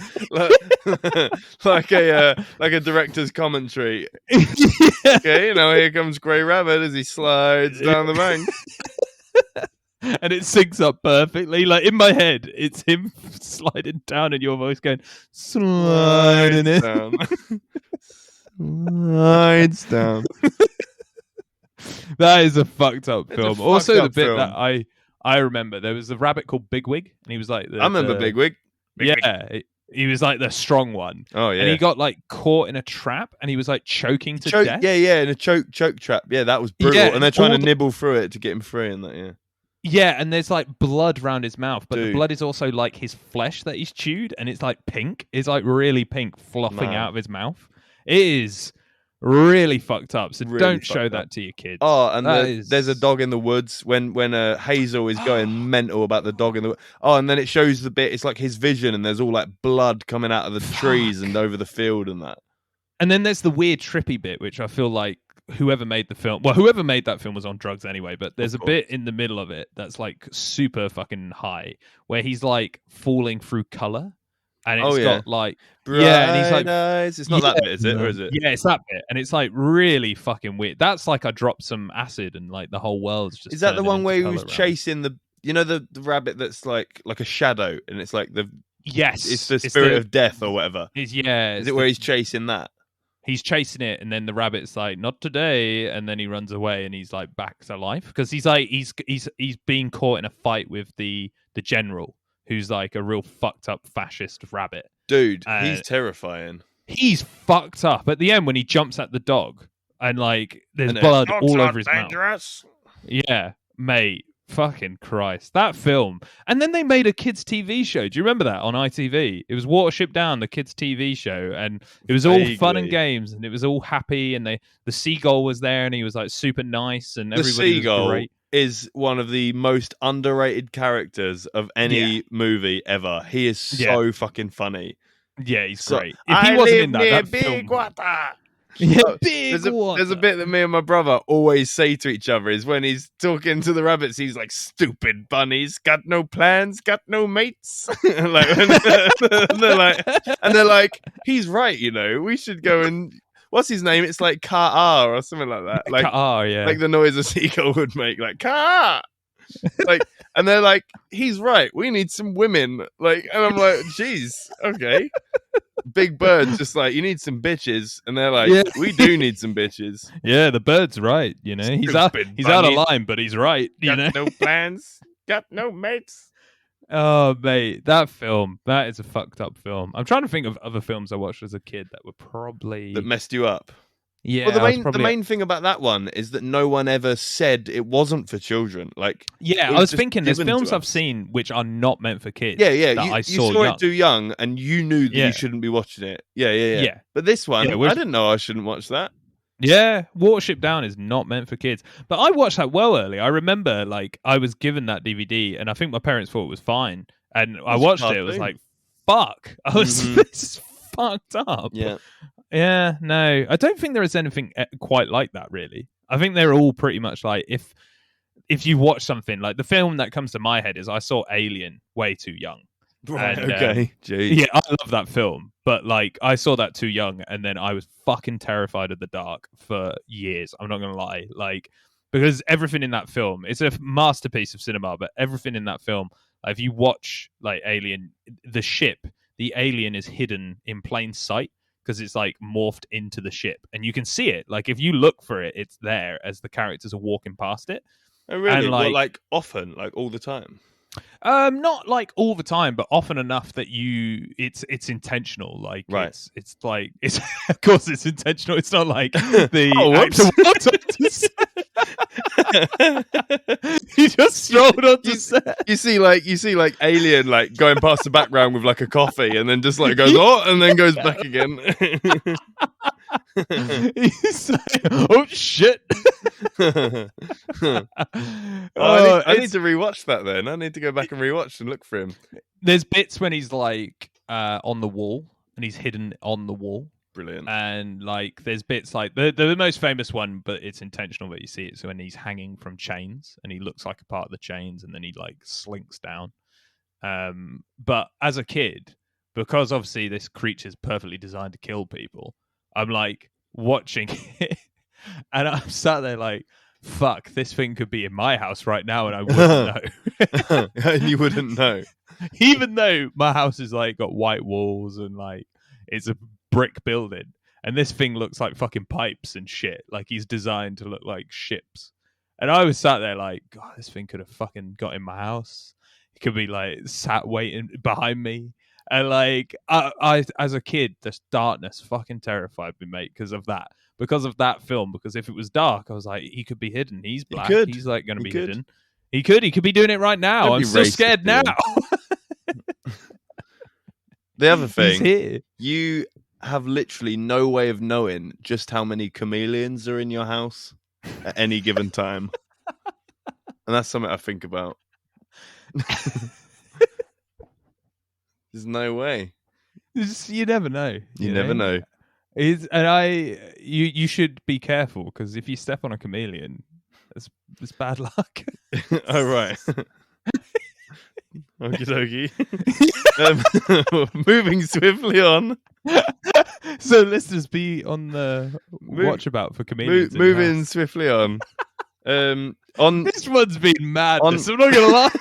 like a director's commentary. Yeah. Okay, now here comes Grey Rabbit as he slides down the bank. And it syncs up perfectly. Like in my head, it's him sliding down and your voice going, sliding it down. Slides down. That is a fucked up film. Also, the bit that I remember, there was a rabbit called Bigwig, and he was like... I remember Bigwig. He was like the strong one. Oh, yeah. And he got like caught in a trap, and he was like choking to death. Yeah, in a choke trap. Yeah, that was brutal. Yeah, and they're trying to nibble through it to get him free and that, yeah. Yeah, and there's like blood around his mouth, but the blood is also like his flesh that he's chewed, and it's like pink. It's like really pink, fluffing out of his mouth. It is Really fucked up. So Really don't show fucked that up. to your kids. Oh, and That there's a dog in the woods when Hazel is going mental about the dog in the. Oh, and then it shows the bit. It's like his vision, and there's all like blood coming out of the trees and over the field and that. And then there's the weird trippy bit, which I feel like whoever made that film was on drugs anyway, but there's a bit in the middle of it that's like super fucking high where he's like falling through color. And it's got like and he's like eyes. It's not that bit, is it? Or is it? Yeah, it's that bit, and it's like really fucking weird. That's like I dropped some acid, and like the whole world's just. Is that the one where he was chasing the the rabbit that's like a shadow, and it's like the it's the spirit of death or whatever. Is it where he's chasing that? He's chasing it, and then the rabbit's like, "Not today," and then he runs away, and he's like back to life because he's like he's being caught in a fight with the general, who's like a real fucked up fascist rabbit. Dude, he's terrifying. He's fucked up at the end when he jumps at the dog, and like there's blood all over his mouth. Yeah, mate. Fucking Christ. That film. And then they made a kids' TV show. Do you remember that on ITV? It was Watership Down, the kids' TV show. And it was all fun and games. And it was all happy. And the seagull was there. And he was like super nice. And everybody was great. Is one of the most underrated characters of any movie ever. He is so fucking funny. Yeah, he's great. If he wasn't in that big film... water. Yeah, there's a bit that me and my brother always say to each other is when he's talking to the rabbits, he's like, "Stupid bunnies, got no plans, got no mates." And they're like, he's right, we should go and what's his name? It's like Ka or something like that. Like yeah. Like the noise a seagull would make, like Ka. Like, and they're like, he's right. We need some women. Like, and I'm like, geez, okay. Big Bird's just like, you need some bitches, and they're like, we do need some bitches. Yeah, the bird's right. He's out of line, but he's right. Got no plans, got no mates. Oh, mate, that film, that is a fucked up film. I'm trying to think of other films I watched as a kid that were probably that messed you up. Yeah, well, the main thing about that one is that no one ever said it wasn't for children. Like, I was thinking, there's films I've seen which are not meant for kids. Yeah, you saw it too young, and you knew that you shouldn't be watching it. Yeah. But this one, I didn't know I shouldn't watch that. Yeah, Watership Down is not meant for kids. But I watched that well early. I remember, like, I was given that DVD, and I think my parents thought it was fine. And I watched it. It was like, fuck. This is fucked up. Yeah. Yeah, no, I don't think there is anything quite like that, really. I think they're all pretty much like, if you watch something, like the film that comes to my head is I saw Alien way too young. Right, okay. Yeah, I love that film, but like I saw that too young, and then I was fucking terrified of the dark for years. I'm not gonna lie, like, because everything in that film, it's a masterpiece of cinema, but everything in that film, if you watch like Alien, the alien is hidden in plain sight, because it's like morphed into the ship, and you can see it. Like if you look for it, it's there as the characters are walking past it. Oh, really? And like often, like all the time? Not like all the time, but often enough that it's intentional. Like it's like it's of course it's intentional. It's not like the he just strolled onto set. You see like Alien like going past the background with like a coffee, and then just like goes and then goes back again. He's like, oh shit. I need to rewatch that then. I need to go back and rewatch and look for him. There's bits when he's like on the wall, and he's hidden on the wall. Brilliant. And like there's bits like the most famous one, but it's intentional that you see it. So when he's hanging from chains, and he looks like a part of the chains, and then he like slinks down. But as a kid, because obviously this creature's perfectly designed to kill people, I'm like watching it, and I'm sat there like, fuck, this thing could be in my house right now, and I wouldn't know. And you wouldn't know. Even though my house is like got white walls and like it's a brick building, and this thing looks like fucking pipes and shit. Like he's designed to look like ships. And I was sat there like, God, this thing could have fucking got in my house. It could be like sat waiting behind me. And like I as a kid, this darkness fucking terrified me, mate, because of that film. Because if it was dark, I was like, he could be hidden. He's black. He's like going to be hidden. He could be doing it right now. I'm so scared now. The other thing, you have literally no way of knowing just how many chameleons are in your house at any given time. And that's something I think about. There's no way. You never know. You never know. You should be careful, because if you step on a chameleon, it's bad luck. Oh, right. Okie dokie. Moving swiftly on. So let's just be on the watch about for chameleons. Moving swiftly on. This one's been madness. I'm not gonna lie.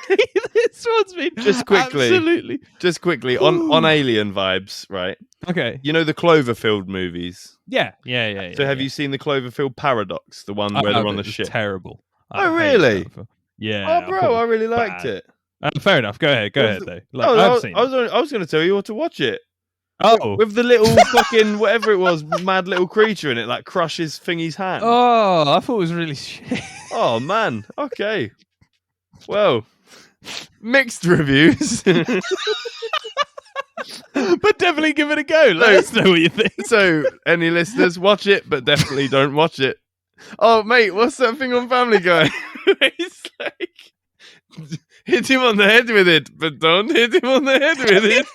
This one's been just quickly on alien vibes, right? Okay. You know the Cloverfield movies? Yeah. So have you seen the Cloverfield Paradox, the one where they're on the ship? Terrible. Oh, really? Yeah. Oh, bro, I really liked it. Fair enough. Go ahead though. I was going to tell you what to watch it. Oh, with the little fucking whatever it was, mad little creature in it, like crushes Thingy's hand. Oh, I thought it was really shit. Oh man. Okay. Well, mixed reviews. But definitely give it a go. Let us know what you think. So, any listeners, watch it, but definitely don't watch it. Oh, mate, what's that thing on Family Guy? It's like, hit him on the head with it, but don't hit him on the head with it.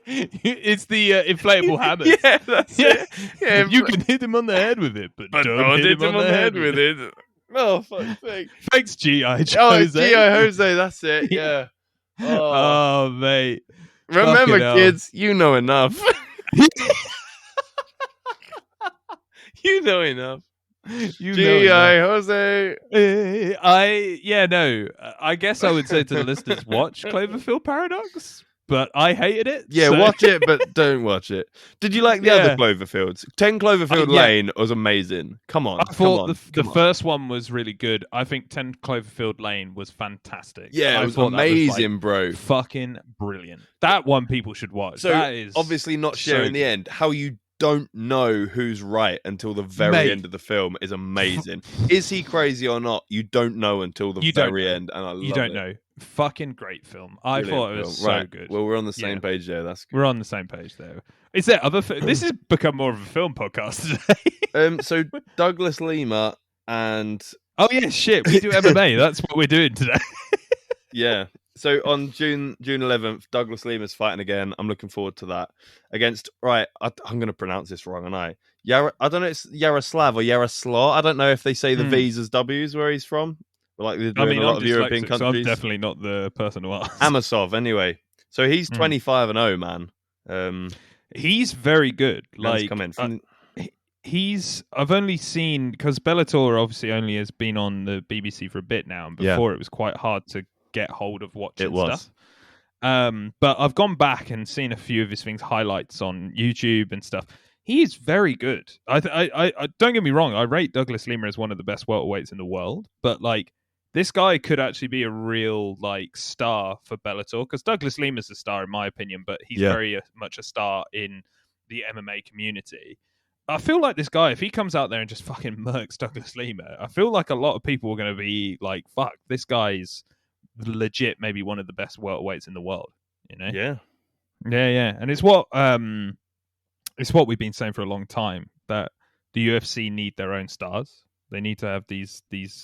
It's the inflatable hammers. Yeah, that's it. Yeah, you can hit him on the head with it, but don't hit him on the head with it. Oh, fuck's sake. Thanks, G.I. Jose. Oh, G.I. Jose, that's it, yeah. Oh, mate. Remember, kids, you know enough. You know enough. G.I. Jose. I guess I would say to the listeners, watch Cloverfield Paradox, but I hated it. Yeah, so. watch it, but don't watch it. Did you like the other Cloverfields? 10 Cloverfield Lane was amazing. Come on. I thought the first one was really good. I think 10 Cloverfield Lane was fantastic. Yeah, it was amazing, bro. Fucking brilliant. That one people should watch. So, that is obviously not sharing the end. How you don't know who's right until the very end of the film is amazing. Is he crazy or not? You don't know until the very end, and I love it. You don't know. Fucking great film. I thought it was so good. Well, we're on the same page there. That's good. We're on the same page there. Is there other? This has become more of a film podcast today. So Douglas Lima and oh yeah, shit, we do MMA. That's what we're doing today. Yeah. So on June 11th, Douglas Lima's fighting again. I'm looking forward to that against. Right, I'm going to pronounce this wrong, and I don't know. It's Yaroslav or Yaroslav. I don't know if they say the V's as W's where he's from. Like they're doing a lot of European countries. So I'm definitely not the person to ask. Amasov, anyway. So he's 25-0, man. He's very good. Like, come in. I've only seen, because Bellator obviously only has been on the BBC for a bit now, and before it was quite hard to get hold of watching stuff. But I've gone back and seen a few of his highlights on YouTube and stuff. He's very good. I don't get me wrong. I rate Douglas Lima as one of the best welterweights in the world, but like this guy could actually be a real like star for Bellator, because Douglas Lima's a star in my opinion, but he's very much a star in the MMA community. I feel like this guy, if he comes out there and just fucking murks Douglas Lima, I feel like a lot of people are going to be like, fuck, this guy's legit maybe one of the best welterweights in the world, you know? Yeah. And it's what we've been saying for a long time, that the UFC need their own stars. They need to have these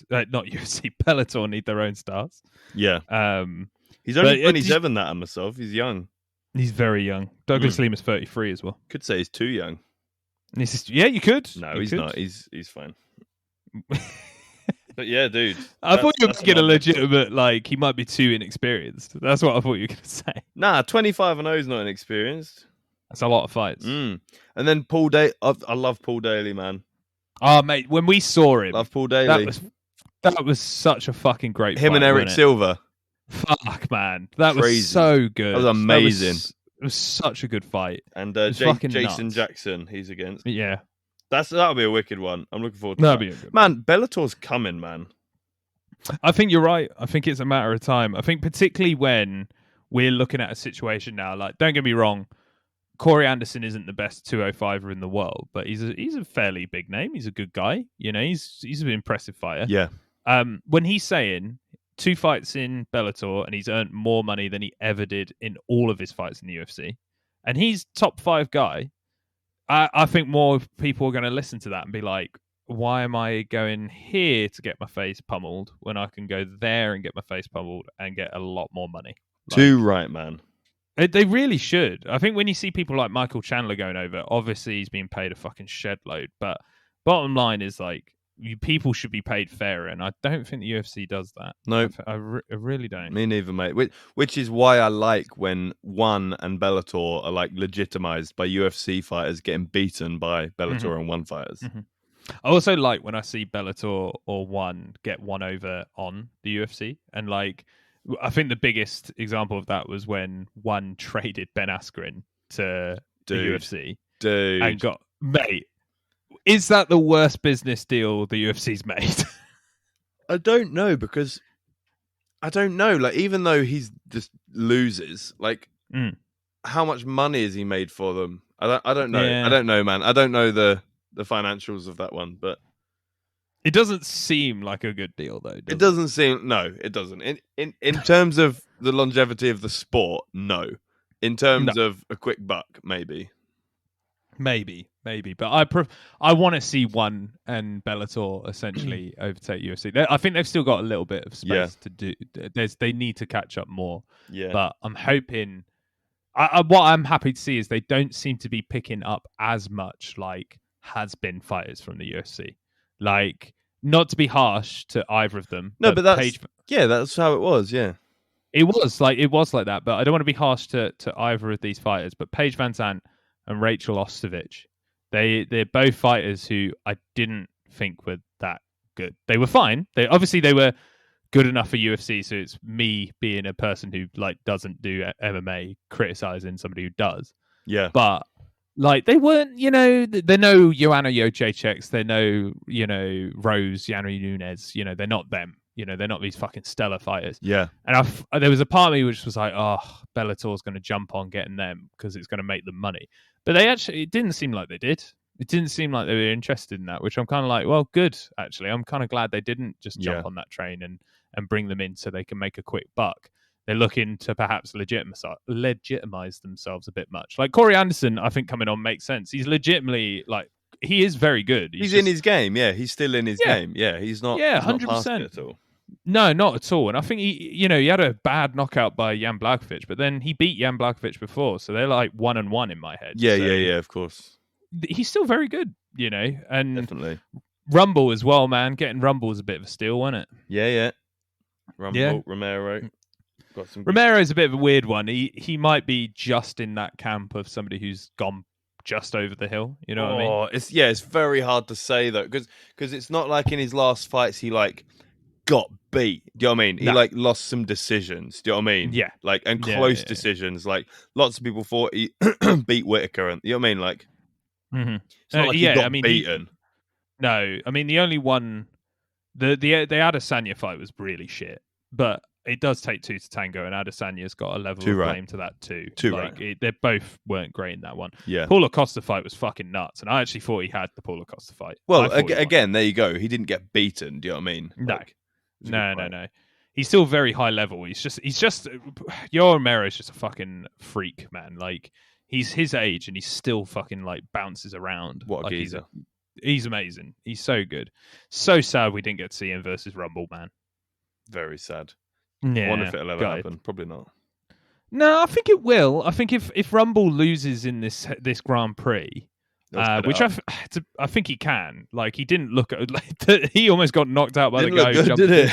not UFC, Bellator need their own stars. Yeah. He's only 27, that Amasov. He's young. He's very young. Douglas Lima's 33 as well. Could say he's too young. And you could. No, he's not. He's fine. But yeah, dude. I thought you were getting a legitimate, like, he might be too inexperienced. That's what I thought you were going to say. Nah, 25-0 is not inexperienced. That's a lot of fights. And then Paul Daly. I love Paul Daly, man. Oh, mate, when we saw him. Love Paul Daly. That was such a fucking great fight. Him and Eric Silva. Fuck, man. That was so good. That was amazing. It was such a good fight. And Jason Jackson, he's against. Yeah. That'll be a wicked one. I'm looking forward to that'll that. Be a good man, Bellator's coming, man. I think you're right. I think it's a matter of time. I think particularly when we're looking at a situation now, like, don't get me wrong, Corey Anderson isn't the best 205er in the world, but he's a fairly big name. He's a good guy. You know, he's an impressive fighter. Yeah. When he's saying 2 fights in Bellator and he's earned more money than he ever did in all of his fights in the UFC, and he's top 5 guy, I think more people are going to listen to that and be like, why am I going here to get my face pummeled when I can go there and get my face pummeled and get a lot more money? Too right, man. They really should. I think when you see people like Michael Chandler going over, obviously he's being paid a fucking shed load. But bottom line is like, people should be paid fairer, and I don't think the UFC does that. No, I really don't. Me neither, mate. Which is why I like when ONE and Bellator are like legitimized by UFC fighters getting beaten by Bellator and ONE fighters. Mm-hmm. I also like when I see Bellator or ONE get one over on the UFC, and like I think the biggest example of that was when ONE traded Ben Askren to the UFC, and got mate. Is that the worst business deal the UFC's made? I don't know, because I don't know. Like, even though he's just loses, like, how much money has he made for them? I don't know. Yeah. I don't know, man. I don't know the financials of that one, but it doesn't seem like a good deal, though. It doesn't seem. No, it doesn't. In terms of the longevity of the sport, no. In terms of a quick buck, maybe. Maybe, but I want to see ONE and Bellator essentially overtake UFC. I think they've still got a little bit of space to do. They need to catch up more. Yeah, but I'm hoping. What I'm happy to see is they don't seem to be picking up as much like has-been fighters from the UFC. Like, not to be harsh to either of them. No, but that's how it was. Yeah, it was like that. But I don't want to be harsh to either of these fighters. But Paige Van Zandt and Rachel Ostovich, they're both fighters who I didn't think were that good. They were fine. They were good enough for UFC. So it's me being a person who like doesn't do MMA criticizing somebody who does. Yeah, but like they weren't. They're no Joanna Jędrzejczyks. They're no Rose Yanni Nunes. They're not them. They're not these fucking stellar fighters. Yeah. And there was a part of me which was like, oh, Bellator's going to jump on getting them because it's going to make them money. But it didn't seem like they did. It didn't seem like they were interested in that, which I'm kind of like, well, good, actually. I'm kind of glad they didn't just jump on that train and bring them in so they can make a quick buck. They're looking to perhaps legitimize themselves a bit much. Like Corey Anderson, I think coming on makes sense. He's legitimately like, he is very good. He's in his game. Yeah, he's still in his game. Yeah, he's not. Yeah, 100% at all. No, not at all. And I think he had a bad knockout by Jan Blachowicz, but then he beat Jan Blachowicz before, so they're like 1-1 in my head. Yeah, of course. He's still very good, and definitely Rumble as well, man. Getting Rumble is a bit of a steal, wasn't it? Yeah. Rumble, Romero. Romero's a bit of a weird one. He might be just in that camp of somebody who's gone just over the hill. You know what I mean? It's very hard to say though, because it's not like in his last fights he like got beat. Do you know what I mean? He like lost some decisions. Do you know what I mean? Yeah. Like, and close decisions. Like, lots of people thought he beat Whitaker, and you know what I mean? Like, it's not like he got beaten. No, I mean the only one, the Adesanya fight was really shit, but it does take two to tango, and Adesanya's got a level of blame to that too. They both weren't great in that one. Yeah, Paulo Costa fight was fucking nuts, and I actually thought he had the Paulo Costa fight. Well, again, there you go. He didn't get beaten. Do you know what I mean? No. He's still very high level. He's just Yoel Romero is just a fucking freak, man. Like, he's his age and he still fucking like bounces around. What a geezer. He's amazing. He's so good. So sad we didn't get to see him versus Rumble, man. Very sad. Yeah, I wonder if it'll ever happen. Probably not. No, I think it will. I think if Rumble loses in this Grand Prix, which I think he can. Like, he didn't look at he almost got knocked out by the guy who jumped. Did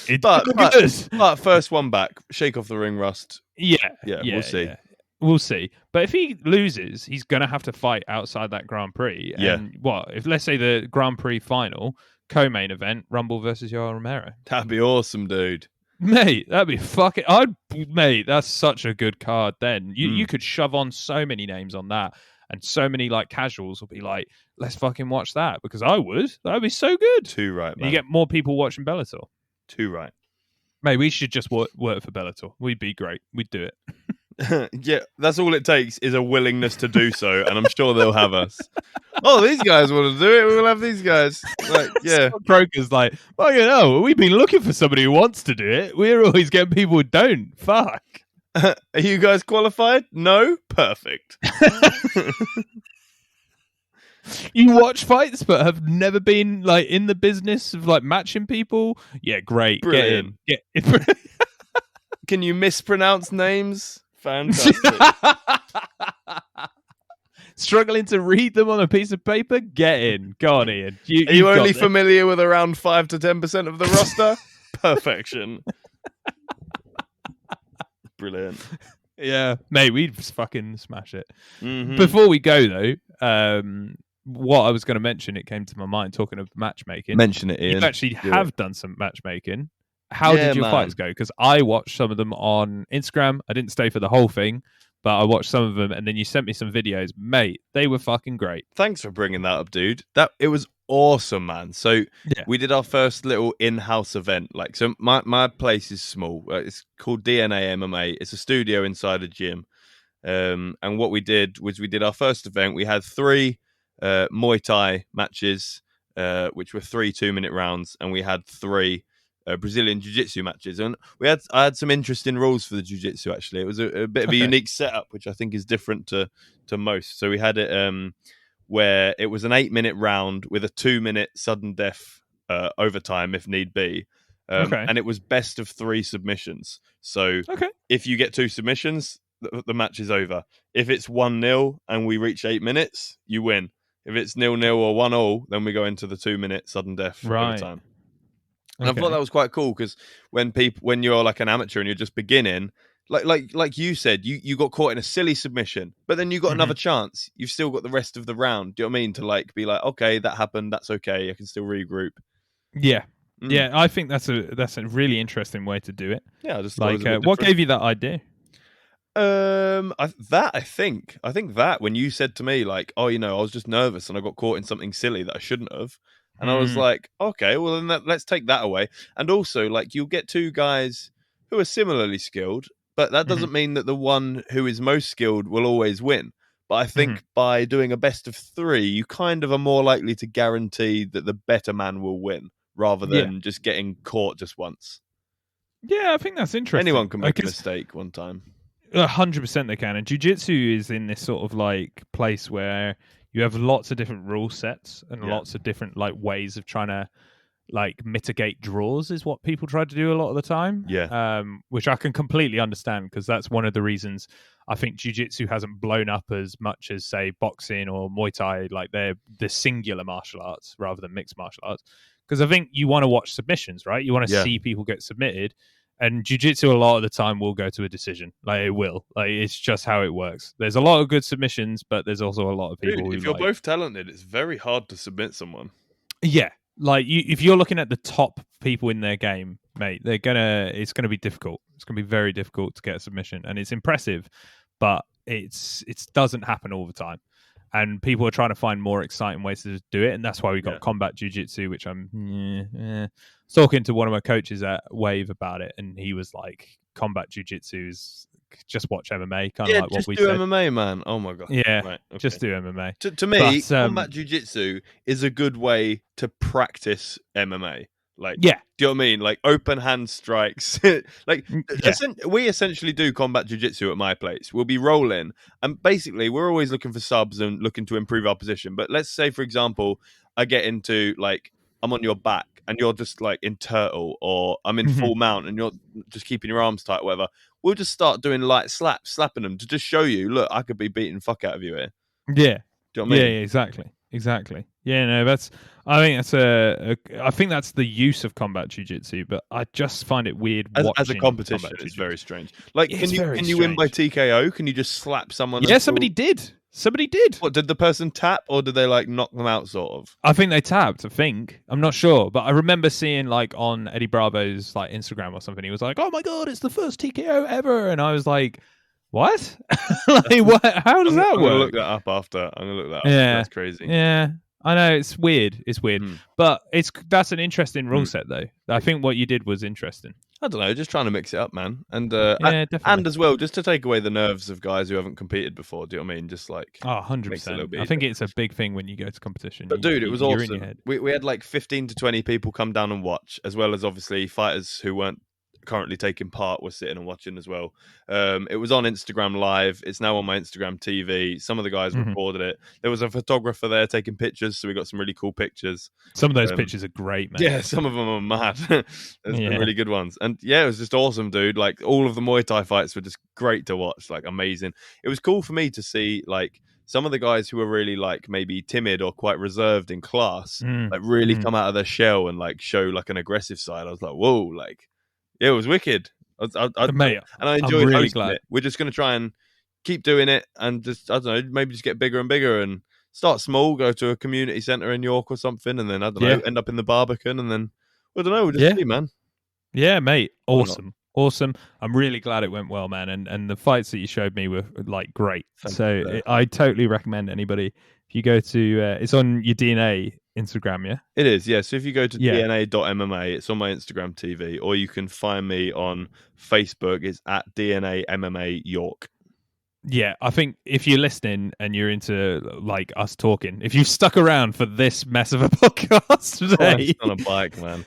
it? But first one back, shake off the ring rust. Yeah, we'll see. Yeah. We'll see. But if he loses, he's gonna have to fight outside that Grand Prix. And if let's say the Grand Prix final co-main event, Rumble versus Yoel Romero. That'd be awesome, dude. Mate, that'd be fucking. Mate, that's such a good card. Then you could shove on so many names on that. And so many like casuals will be like, let's fucking watch that, because I would. That'd be so good. Too right, man. You get more people watching Bellator. Too right. Mate, we should just work for Bellator. We'd be great. We'd do it. Yeah, that's all it takes is a willingness to do so, and I'm sure they'll have us. Oh, these guys want to do it. We'll have these guys. Like, yeah. Broker's like, well, we've been looking for somebody who wants to do it. We're always getting people who don't. Fuck. Are you guys qualified? No? Perfect. You watch fights but have never been like in the business of like matching people? Yeah, great. Brilliant. Get in. Can you mispronounce names? Fantastic. Struggling to read them on a piece of paper? Get in. Go on, Ian. Are you only familiar with around 5 to 10% of the roster? Perfection. Brilliant. Yeah, mate, we'd fucking smash it. Mm-hmm. Before we go, though, what I was going to mention, it came to my mind talking of matchmaking. Mention it, Ian. You actually have done some matchmaking. How did your fights go? Because I watched some of them on Instagram. I didn't stay for the whole thing, but I watched some of them, and then you sent me some videos. Mate, they were fucking great. Thanks for bringing that up, dude. It was awesome, man. So we did our first little in-house event. Like, so my place is small. It's called DNA MMA. It's a studio inside a gym. And what we did was we did our first event. We had 3 Muay Thai matches, which were 3 2-minute rounds, and we had 3 Brazilian Jiu-Jitsu matches. And I had some interesting rules for the Jiu-Jitsu, actually. It was a bit of a unique setup, which I think is different to most. So we had it where it was an 8-minute round with a 2-minute sudden death overtime if need be. And it was best of 3 submissions. So if you get 2 submissions, the match is over. If it's 1-0 and we reach 8 minutes, you win. If it's 0-0 or 1-0, then we go into the 2-minute sudden death overtime. And I thought that was quite cool because when you're like an amateur and you're just beginning, like you said, you got caught in a silly submission, but then you got another chance. You've still got the rest of the round. Do you know what I mean? To like be like, okay, that happened. That's okay. I can still regroup. Yeah. Yeah, I think that's a really interesting way to do it. Yeah, I just like what gave you that idea? I think that when you said to me like, oh, I was just nervous and I got caught in something silly that I shouldn't have. And I was like, okay, well, then let's take that away. And also, like, you'll get 2 guys who are similarly skilled, but that doesn't mean that the one who is most skilled will always win. But I think by doing a best of 3, you kind of are more likely to guarantee that the better man will win rather than just getting caught just once. Yeah, I think that's interesting. Anyone can make a mistake one time. 100% they can. And jiu-jitsu is in this sort of like place where you have lots of different rule sets and lots of different like ways of trying to like mitigate draws is what people try to do a lot of the time. Yeah. Which I can completely understand because that's one of the reasons I think jiu-jitsu hasn't blown up as much as say boxing or Muay Thai, like they're the singular martial arts rather than mixed martial arts. Because I think you want to watch submissions, right? You want to see people get submitted. And jiu-jitsu a lot of the time will go to a decision. Like it will. Like it's just how it works. There's a lot of good submissions, but there's also a lot of people Dude, if you're both talented, it's very hard to submit someone. Yeah. Like if you're looking at the top people in their game, mate, it's gonna be difficult. It's gonna be very difficult to get a submission. And it's impressive, but it doesn't happen all the time. And people are trying to find more exciting ways to do it, and that's why we got combat jiu-jitsu, which I'm talking to one of my coaches at Wave about it, and he was like, "Combat jiu-jitsu is just watch MMA, kind of like what we said." Just do MMA, man. Oh my god. Yeah, right, okay. Just do MMA. To me, combat jiu-jitsu is a good way to practice MMA. Like, do you know what I mean? Like open hand strikes. We essentially do combat jiu-jitsu at my place. We'll be rolling, and basically we're always looking for subs and looking to improve our position. But let's say, for example, I get into like I'm on your back and you're just like in turtle, or I'm in full mount and you're just keeping your arms tight, whatever. We'll just start doing light slapping them to just show you, look, I could be beating fuck out of you here. Yeah. Do you know what I mean? Yeah, exactly. Yeah, no, I think that's the use of combat jiu-jitsu, but I just find it weird as a competition. It's very strange. Like, can you win by TKO? Can you just slap someone? Yeah, somebody did. What, did the person tap or did they like knock them out? Sort of. I think they tapped. I'm not sure, but I remember seeing like on Eddie Bravo's like Instagram or something. He was like, "Oh my god, it's the first TKO ever," and I was like, "What? Like, what? How does that work?" I'm gonna look that up after. Yeah, that's crazy. Yeah, I know it's weird. But that's an interesting rule set though. I think what you did was interesting. I don't know, just trying to mix it up, man. And definitely. And as well, just to take away the nerves of guys who haven't competed before. Do you know what I mean? Just like 100%. I think it's a big thing when you go to competition. But dude, it was awesome. We had like 15 to 20 people come down and watch, as well as obviously fighters who weren't currently taking part were sitting and watching as well. It was on Instagram Live. It's now on my Instagram TV. Some of the guys recorded it. There was a photographer there taking pictures, so we got some really cool pictures. Some of those pictures are great, man. Yeah, some of them are mad. There's some really good ones. And yeah, it was just awesome, dude. Like, all of the Muay Thai fights were just great to watch, like amazing. It was cool for me to see, like, some of the guys who were really, like, maybe timid or quite reserved in class, like, really come out of their shell and, like, show, like, an aggressive side. I was like, whoa, like, yeah, it was wicked. Mate, and I enjoyed really hosting glad. it. We're just going to try and keep doing it and just, I don't know, maybe just get bigger and bigger and start small, go to a community centre in York or something, and then, I don't know, end up in the Barbican, and then, I don't know, we'll just see, man. Yeah, mate. Awesome. Awesome. I'm really glad it went well, man. And the fights that you showed me were, like, great. I totally recommend anybody, if you go to, it's on your DNA Instagram, yeah? It is, yeah. So if you go to dna.mma, it's on my Instagram TV, or you can find me on Facebook. It's at DNA MMA York. Yeah, I think if you're listening and you're into, like, us talking, if you've stuck around for this mess of a podcast today, on a bike, man,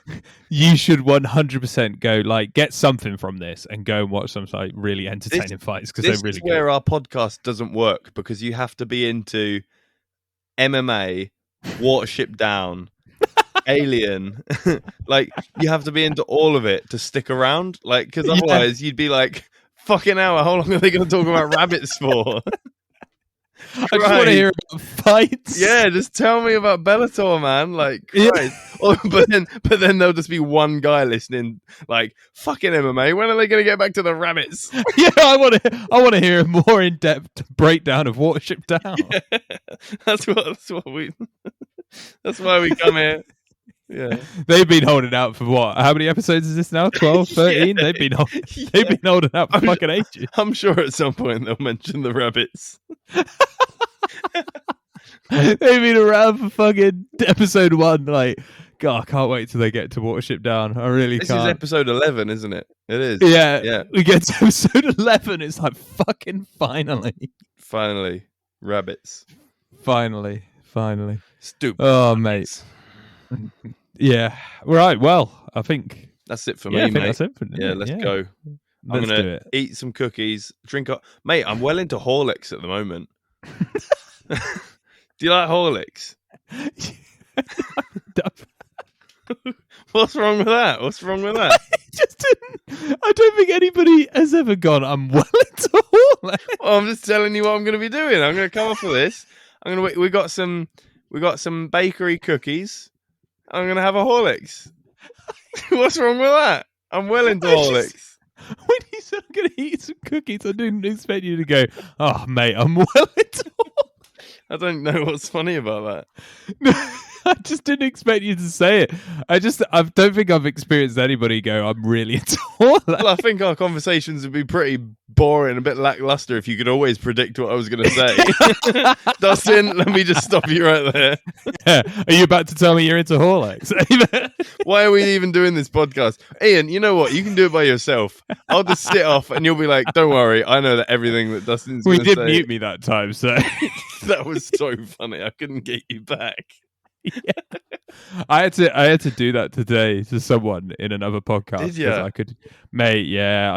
you should 100% go, like, get something from this and go and watch some, like, really entertaining fights, because they're really good. This is where our podcast doesn't work, because you have to be into MMA, Watership Down, Alien. Like, you have to be into all of it to stick around, like, because otherwise you'd be like, fucking hour, how long are they going to talk about rabbits for? I just want to hear about fights. Yeah, just tell me about Bellator, man. Like, Christ. But then there'll just be one guy listening, like, fucking MMA. When are they going to get back to the rabbits? Yeah, I want to hear a more in-depth breakdown of Watership Down. Yeah, that's why we come here. Yeah, they've been holding out for what? How many episodes is this now? 12, 13? They've been holding out for fucking ages. I'm sure at some point they'll mention the rabbits. They've been around for fucking episode 1. Like, God, I can't wait till they get to Watership Down. I really can't. This is episode 11, isn't it? It is. Yeah. We get to episode 11. It's like, fucking finally. Finally. Rabbits. Finally. Stupid. Oh, mate. Yeah. Right. Well, I think that's it for me, mate. That's it for let's go. I'm gonna eat some cookies, drink up. Mate, I'm well into Horlicks at the moment. Do you like Horlicks? What's wrong with that? I don't think anybody has ever gone, I'm well into Horlicks. Well, I'm just telling you what I'm going to be doing. I'm going to come off of this. We got some bakery cookies. I'm going to have a Horlicks. What's wrong with that? I'm well into Horlicks. When you said I'm going to eat some cookies, I didn't expect you to go, oh, mate, I'm well into Horlicks. I don't know what's funny about that. No, I just didn't expect you to say it. I don't think I've experienced anybody go, I'm really into Horlicks. Well, I think our conversations would be pretty boring, a bit lackluster if you could always predict what I was going to say. Dustin, let me just stop you right there. Yeah. Are you about to tell me you're into Horlicks? Why are we even doing this podcast? Ian, you know what? You can do it by yourself. I'll just sit off and you'll be like, don't worry, I know that everything that Dustin's going to say. We did mute me that time, so... That was so funny. I couldn't get you back. Yeah. I had to do that today to someone in another podcast. Did you? I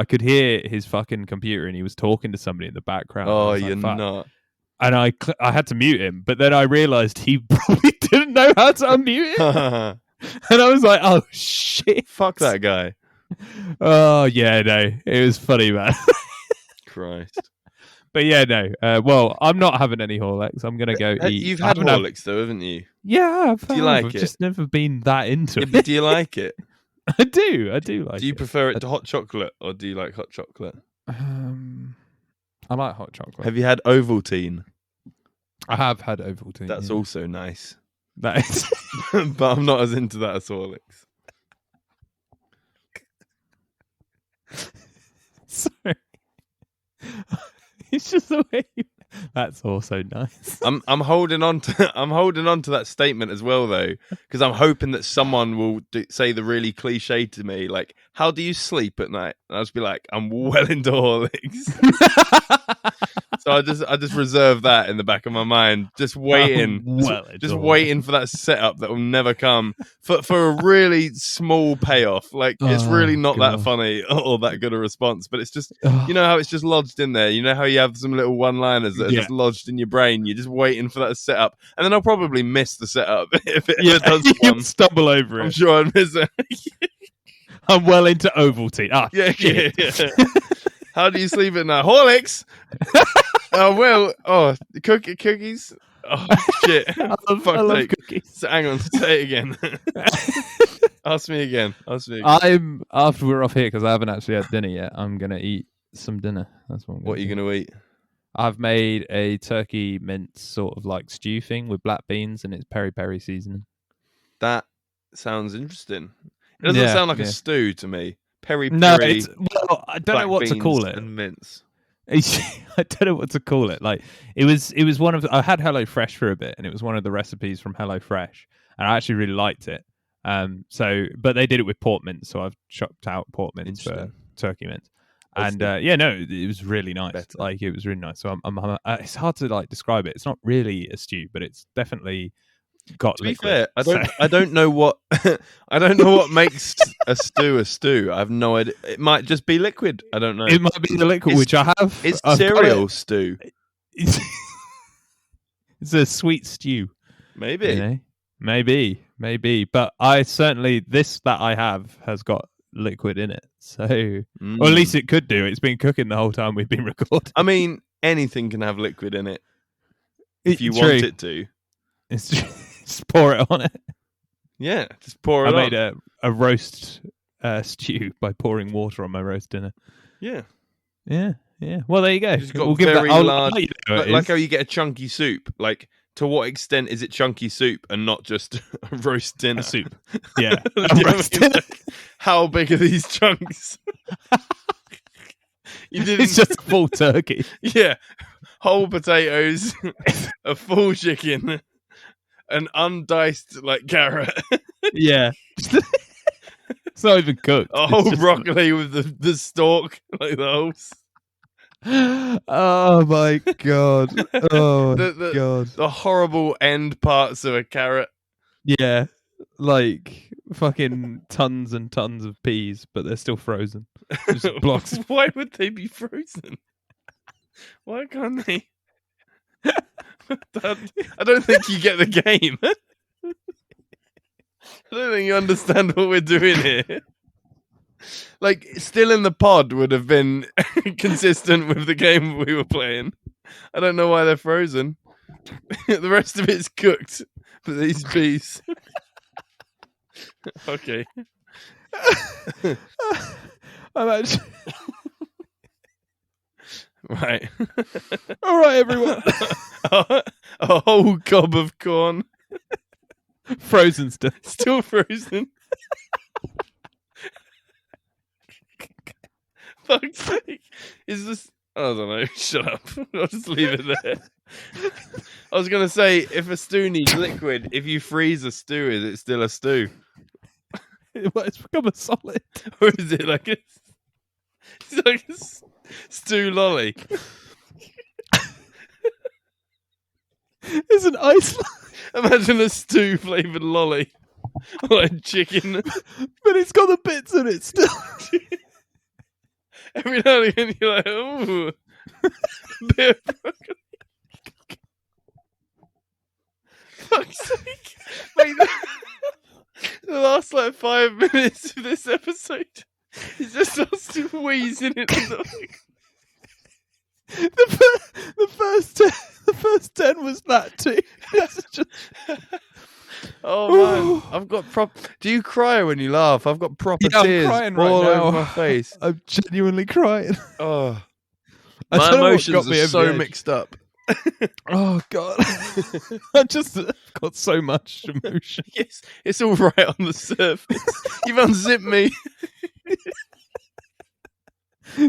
could hear his fucking computer and he was talking to somebody in the background. Oh, you're not. And I had to mute him, but then I realized he probably didn't know how to unmute him. And I was like, oh shit. Fuck that guy. Oh yeah, no. It was funny, man. Christ. But yeah, no. Well, I'm not having any Horlicks. I'm gonna go eat. You've had Horlicks though, haven't you? Yeah, do you like I've it? just never been that into it. But do you like it? I do like it. Do you prefer it to hot chocolate, or do you like hot chocolate? I like hot chocolate. Have you had Ovaltine? I have had Ovaltine. That's also nice. That is. But I'm not as into that as Horlicks. Sorry. It's just the way. That's also nice. I'm holding on to that statement as well, though, because I'm hoping that someone will say the really cliche to me, like, "How do you sleep at night?" And I'll just be like, "I'm well into Horlicks." So I just reserve that in the back of my mind, just waiting, just waiting for that setup that will never come for a really small payoff. Like it's really not that funny or that good a response, but it's just you know how it's just lodged in there. You know how you have some little one-liners that are just lodged in your brain. You're just waiting for that setup, and then I'll probably miss the setup if it ever does come. You'll stumble over it. I'm sure I'd miss it. I'm well into Ovaltine. Yeah. How do you sleep at night? Horlicks. Cookies. Oh shit! I love cookies. So hang on, say it again. Ask me again. I'm after we're off here because I haven't actually had dinner yet. I'm gonna eat some dinner. That's what I'm gonna What are you gonna eat? I've made a turkey mince sort of like stew thing with black beans and it's peri-peri seasoning. That sounds interesting. It doesn't sound like a stew to me. Peri-peri. No, I don't know what to call it. And mince. I don't know what to call it. Like it was one of I had HelloFresh for a bit, and it was one of the recipes from HelloFresh, and I actually really liked it. But they did it with pork mince, so I've chopped out pork mince for turkey mince, and it was really nice. Better. Like it was really nice. So it's hard to like describe it. It's not really a stew, but it's definitely got. To be fair, I don't know what makes a stew. I have no idea. It might just be liquid. I don't know. It might be the liquid, which I have. It's cereal stew. It's a sweet stew. Maybe. You know? Maybe. But I certainly this that I have has got liquid in it. So, or at least it could do. It's been cooking the whole time we've been recording. I mean, anything can have liquid in it if you want it to. It's just pour it on it. Yeah, just pour it on. I made a roast stew by pouring water on my roast dinner. Yeah. Well, there you go. We'll give very that, large, like how you get a chunky soup. Like, to what extent is it chunky soup and not just a roast dinner? A soup. Yeah. Like, how big are these chunks? It's just a full turkey. Yeah. Whole potatoes, a full chicken, an undiced like carrot. Yeah. It's not even cooked. A whole broccoli with the stalk, like the holes. Oh my god. Oh my god. The horrible end parts of a carrot. Yeah. Like fucking tons and tons of peas, but they're still frozen. Just blocks. Why would they be frozen? Why can't they? I don't think you get the game. I don't think you understand what we're doing here. Like, still in the pod would have been consistent with the game we were playing. I don't know why they're frozen. The rest of it's cooked for these peas. Okay. I'm actually... Right. All right, everyone. A whole gob of corn. Frozen still. Still frozen. Fuck's sake. Is this... I don't know. Shut up. I'll just leave it there. I was going to say, if a stew needs liquid, if you freeze a stew, is it still a stew? Well, it's become a solid. Or is it like a stew lolly? It's an ice lolly. Imagine a stew flavoured lolly. Like chicken. But it's got the bits in it still. Every now and again you're like, ooh. Bit of broccoli. Fuck's sake. Mate, the last 5 minutes of this episode is just us wheezing in the The first 10 was that too. Oh man, I've got Do you cry when you laugh? I've got proper tears I'm crying all right now. over my face. I'm genuinely crying. Oh, my emotions are so mixed up. Oh god, I just got so much emotion. Yes, it's all right on the surface. You've unzipped me.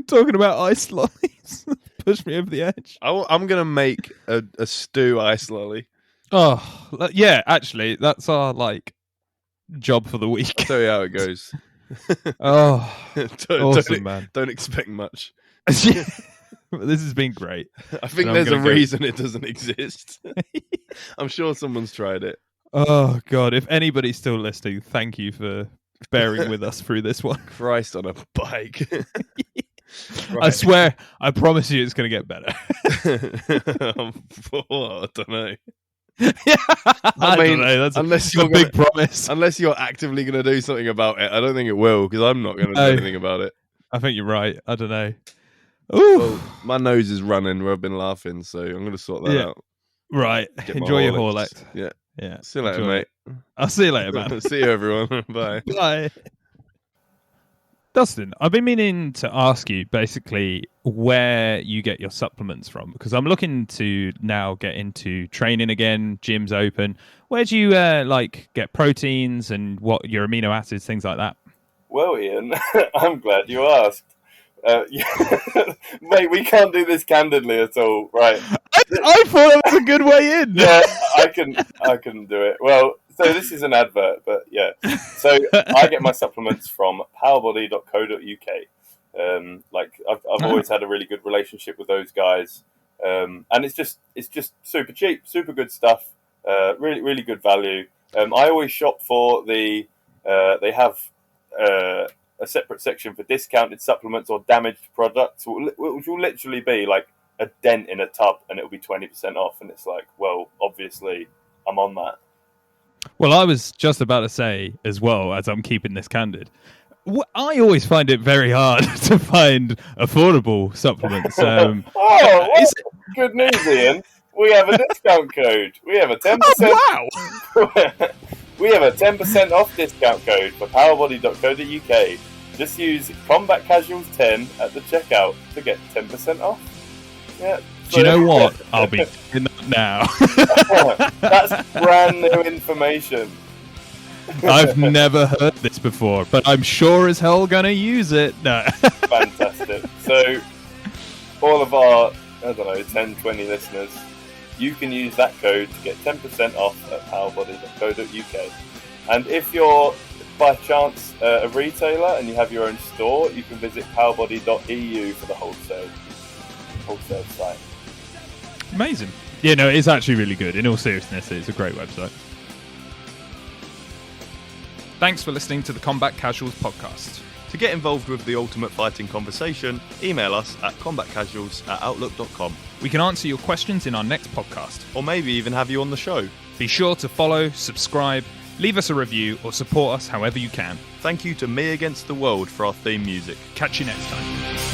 Talking about ice lollies pushed me over the edge. I'm gonna make a stew ice lolly. Oh yeah, actually, that's our job for the week. I'll tell you how it goes. Oh, awesome, man! Don't expect much. This has been great. I think there's a reason it doesn't exist. I'm sure someone's tried it. Oh, God. If anybody's still listening, thank you for bearing with us through this one. Christ on a bike. Right. I swear, I promise you it's going to get better. I don't know. I mean, don't know. That's a big promise. Unless you're actively going to do something about it, I don't think it will, because I'm not going to do anything about it. I think you're right. I don't know. Ooh. Well, my nose is running where I've been laughing, so I'm going to sort that out. Right. Enjoy your Horlicks. Yeah. See you later, mate. I'll see you later, man. See you, everyone. Bye. Bye. Dustin, I've been meaning to ask you basically where you get your supplements from, because I'm looking to now get into training again, gyms open. Where do you get proteins and what your amino acids, things like that? Well, Ian, I'm glad you asked. Mate, we can't do this candidly at all, right? I thought that was a good way in. Yeah, I can do it. Well, so this is an advert, but yeah. So I get my supplements from powerbody.co.uk. I've always had a really good relationship with those guys, and it's just super cheap, super good stuff. Really, really good value. I always shop for they have a separate section for discounted supplements or damaged products, which will literally be like a dent in a tub, and it'll be 20% off. And it's like, well, obviously, I'm on that. Well, I was just about to say as well, as I'm keeping this candid, I always find it very hard to find affordable supplements. Good news, Ian. We have a discount code. We have a 10%. Oh, wow! We have a 10% off discount code for powerbody.co.uk. Just use Combat Casuals 10 at the checkout to get 10% off. Yeah. Do you know what? I'll be doing that now. That's brand new information. I've never heard this before, but I'm sure as hell gonna use it. No. Fantastic. So, all of our, 10, 20 listeners, you can use that code to get 10% off at powerbody.co.uk. And if you're, by chance, a retailer and you have your own store, you can visit powerbody.eu for the wholesale site. Amazing. Yeah, no, it's actually really good. In all seriousness, it's a great website. Thanks for listening to the Combat Casuals podcast. To get involved with the ultimate fighting conversation, email us at combatcasuals@outlook.com. We can answer your questions in our next podcast. Or maybe even have you on the show. Be sure to follow, subscribe, leave us a review, or support us however you can. Thank you to Me Against the World for our theme music. Catch you next time.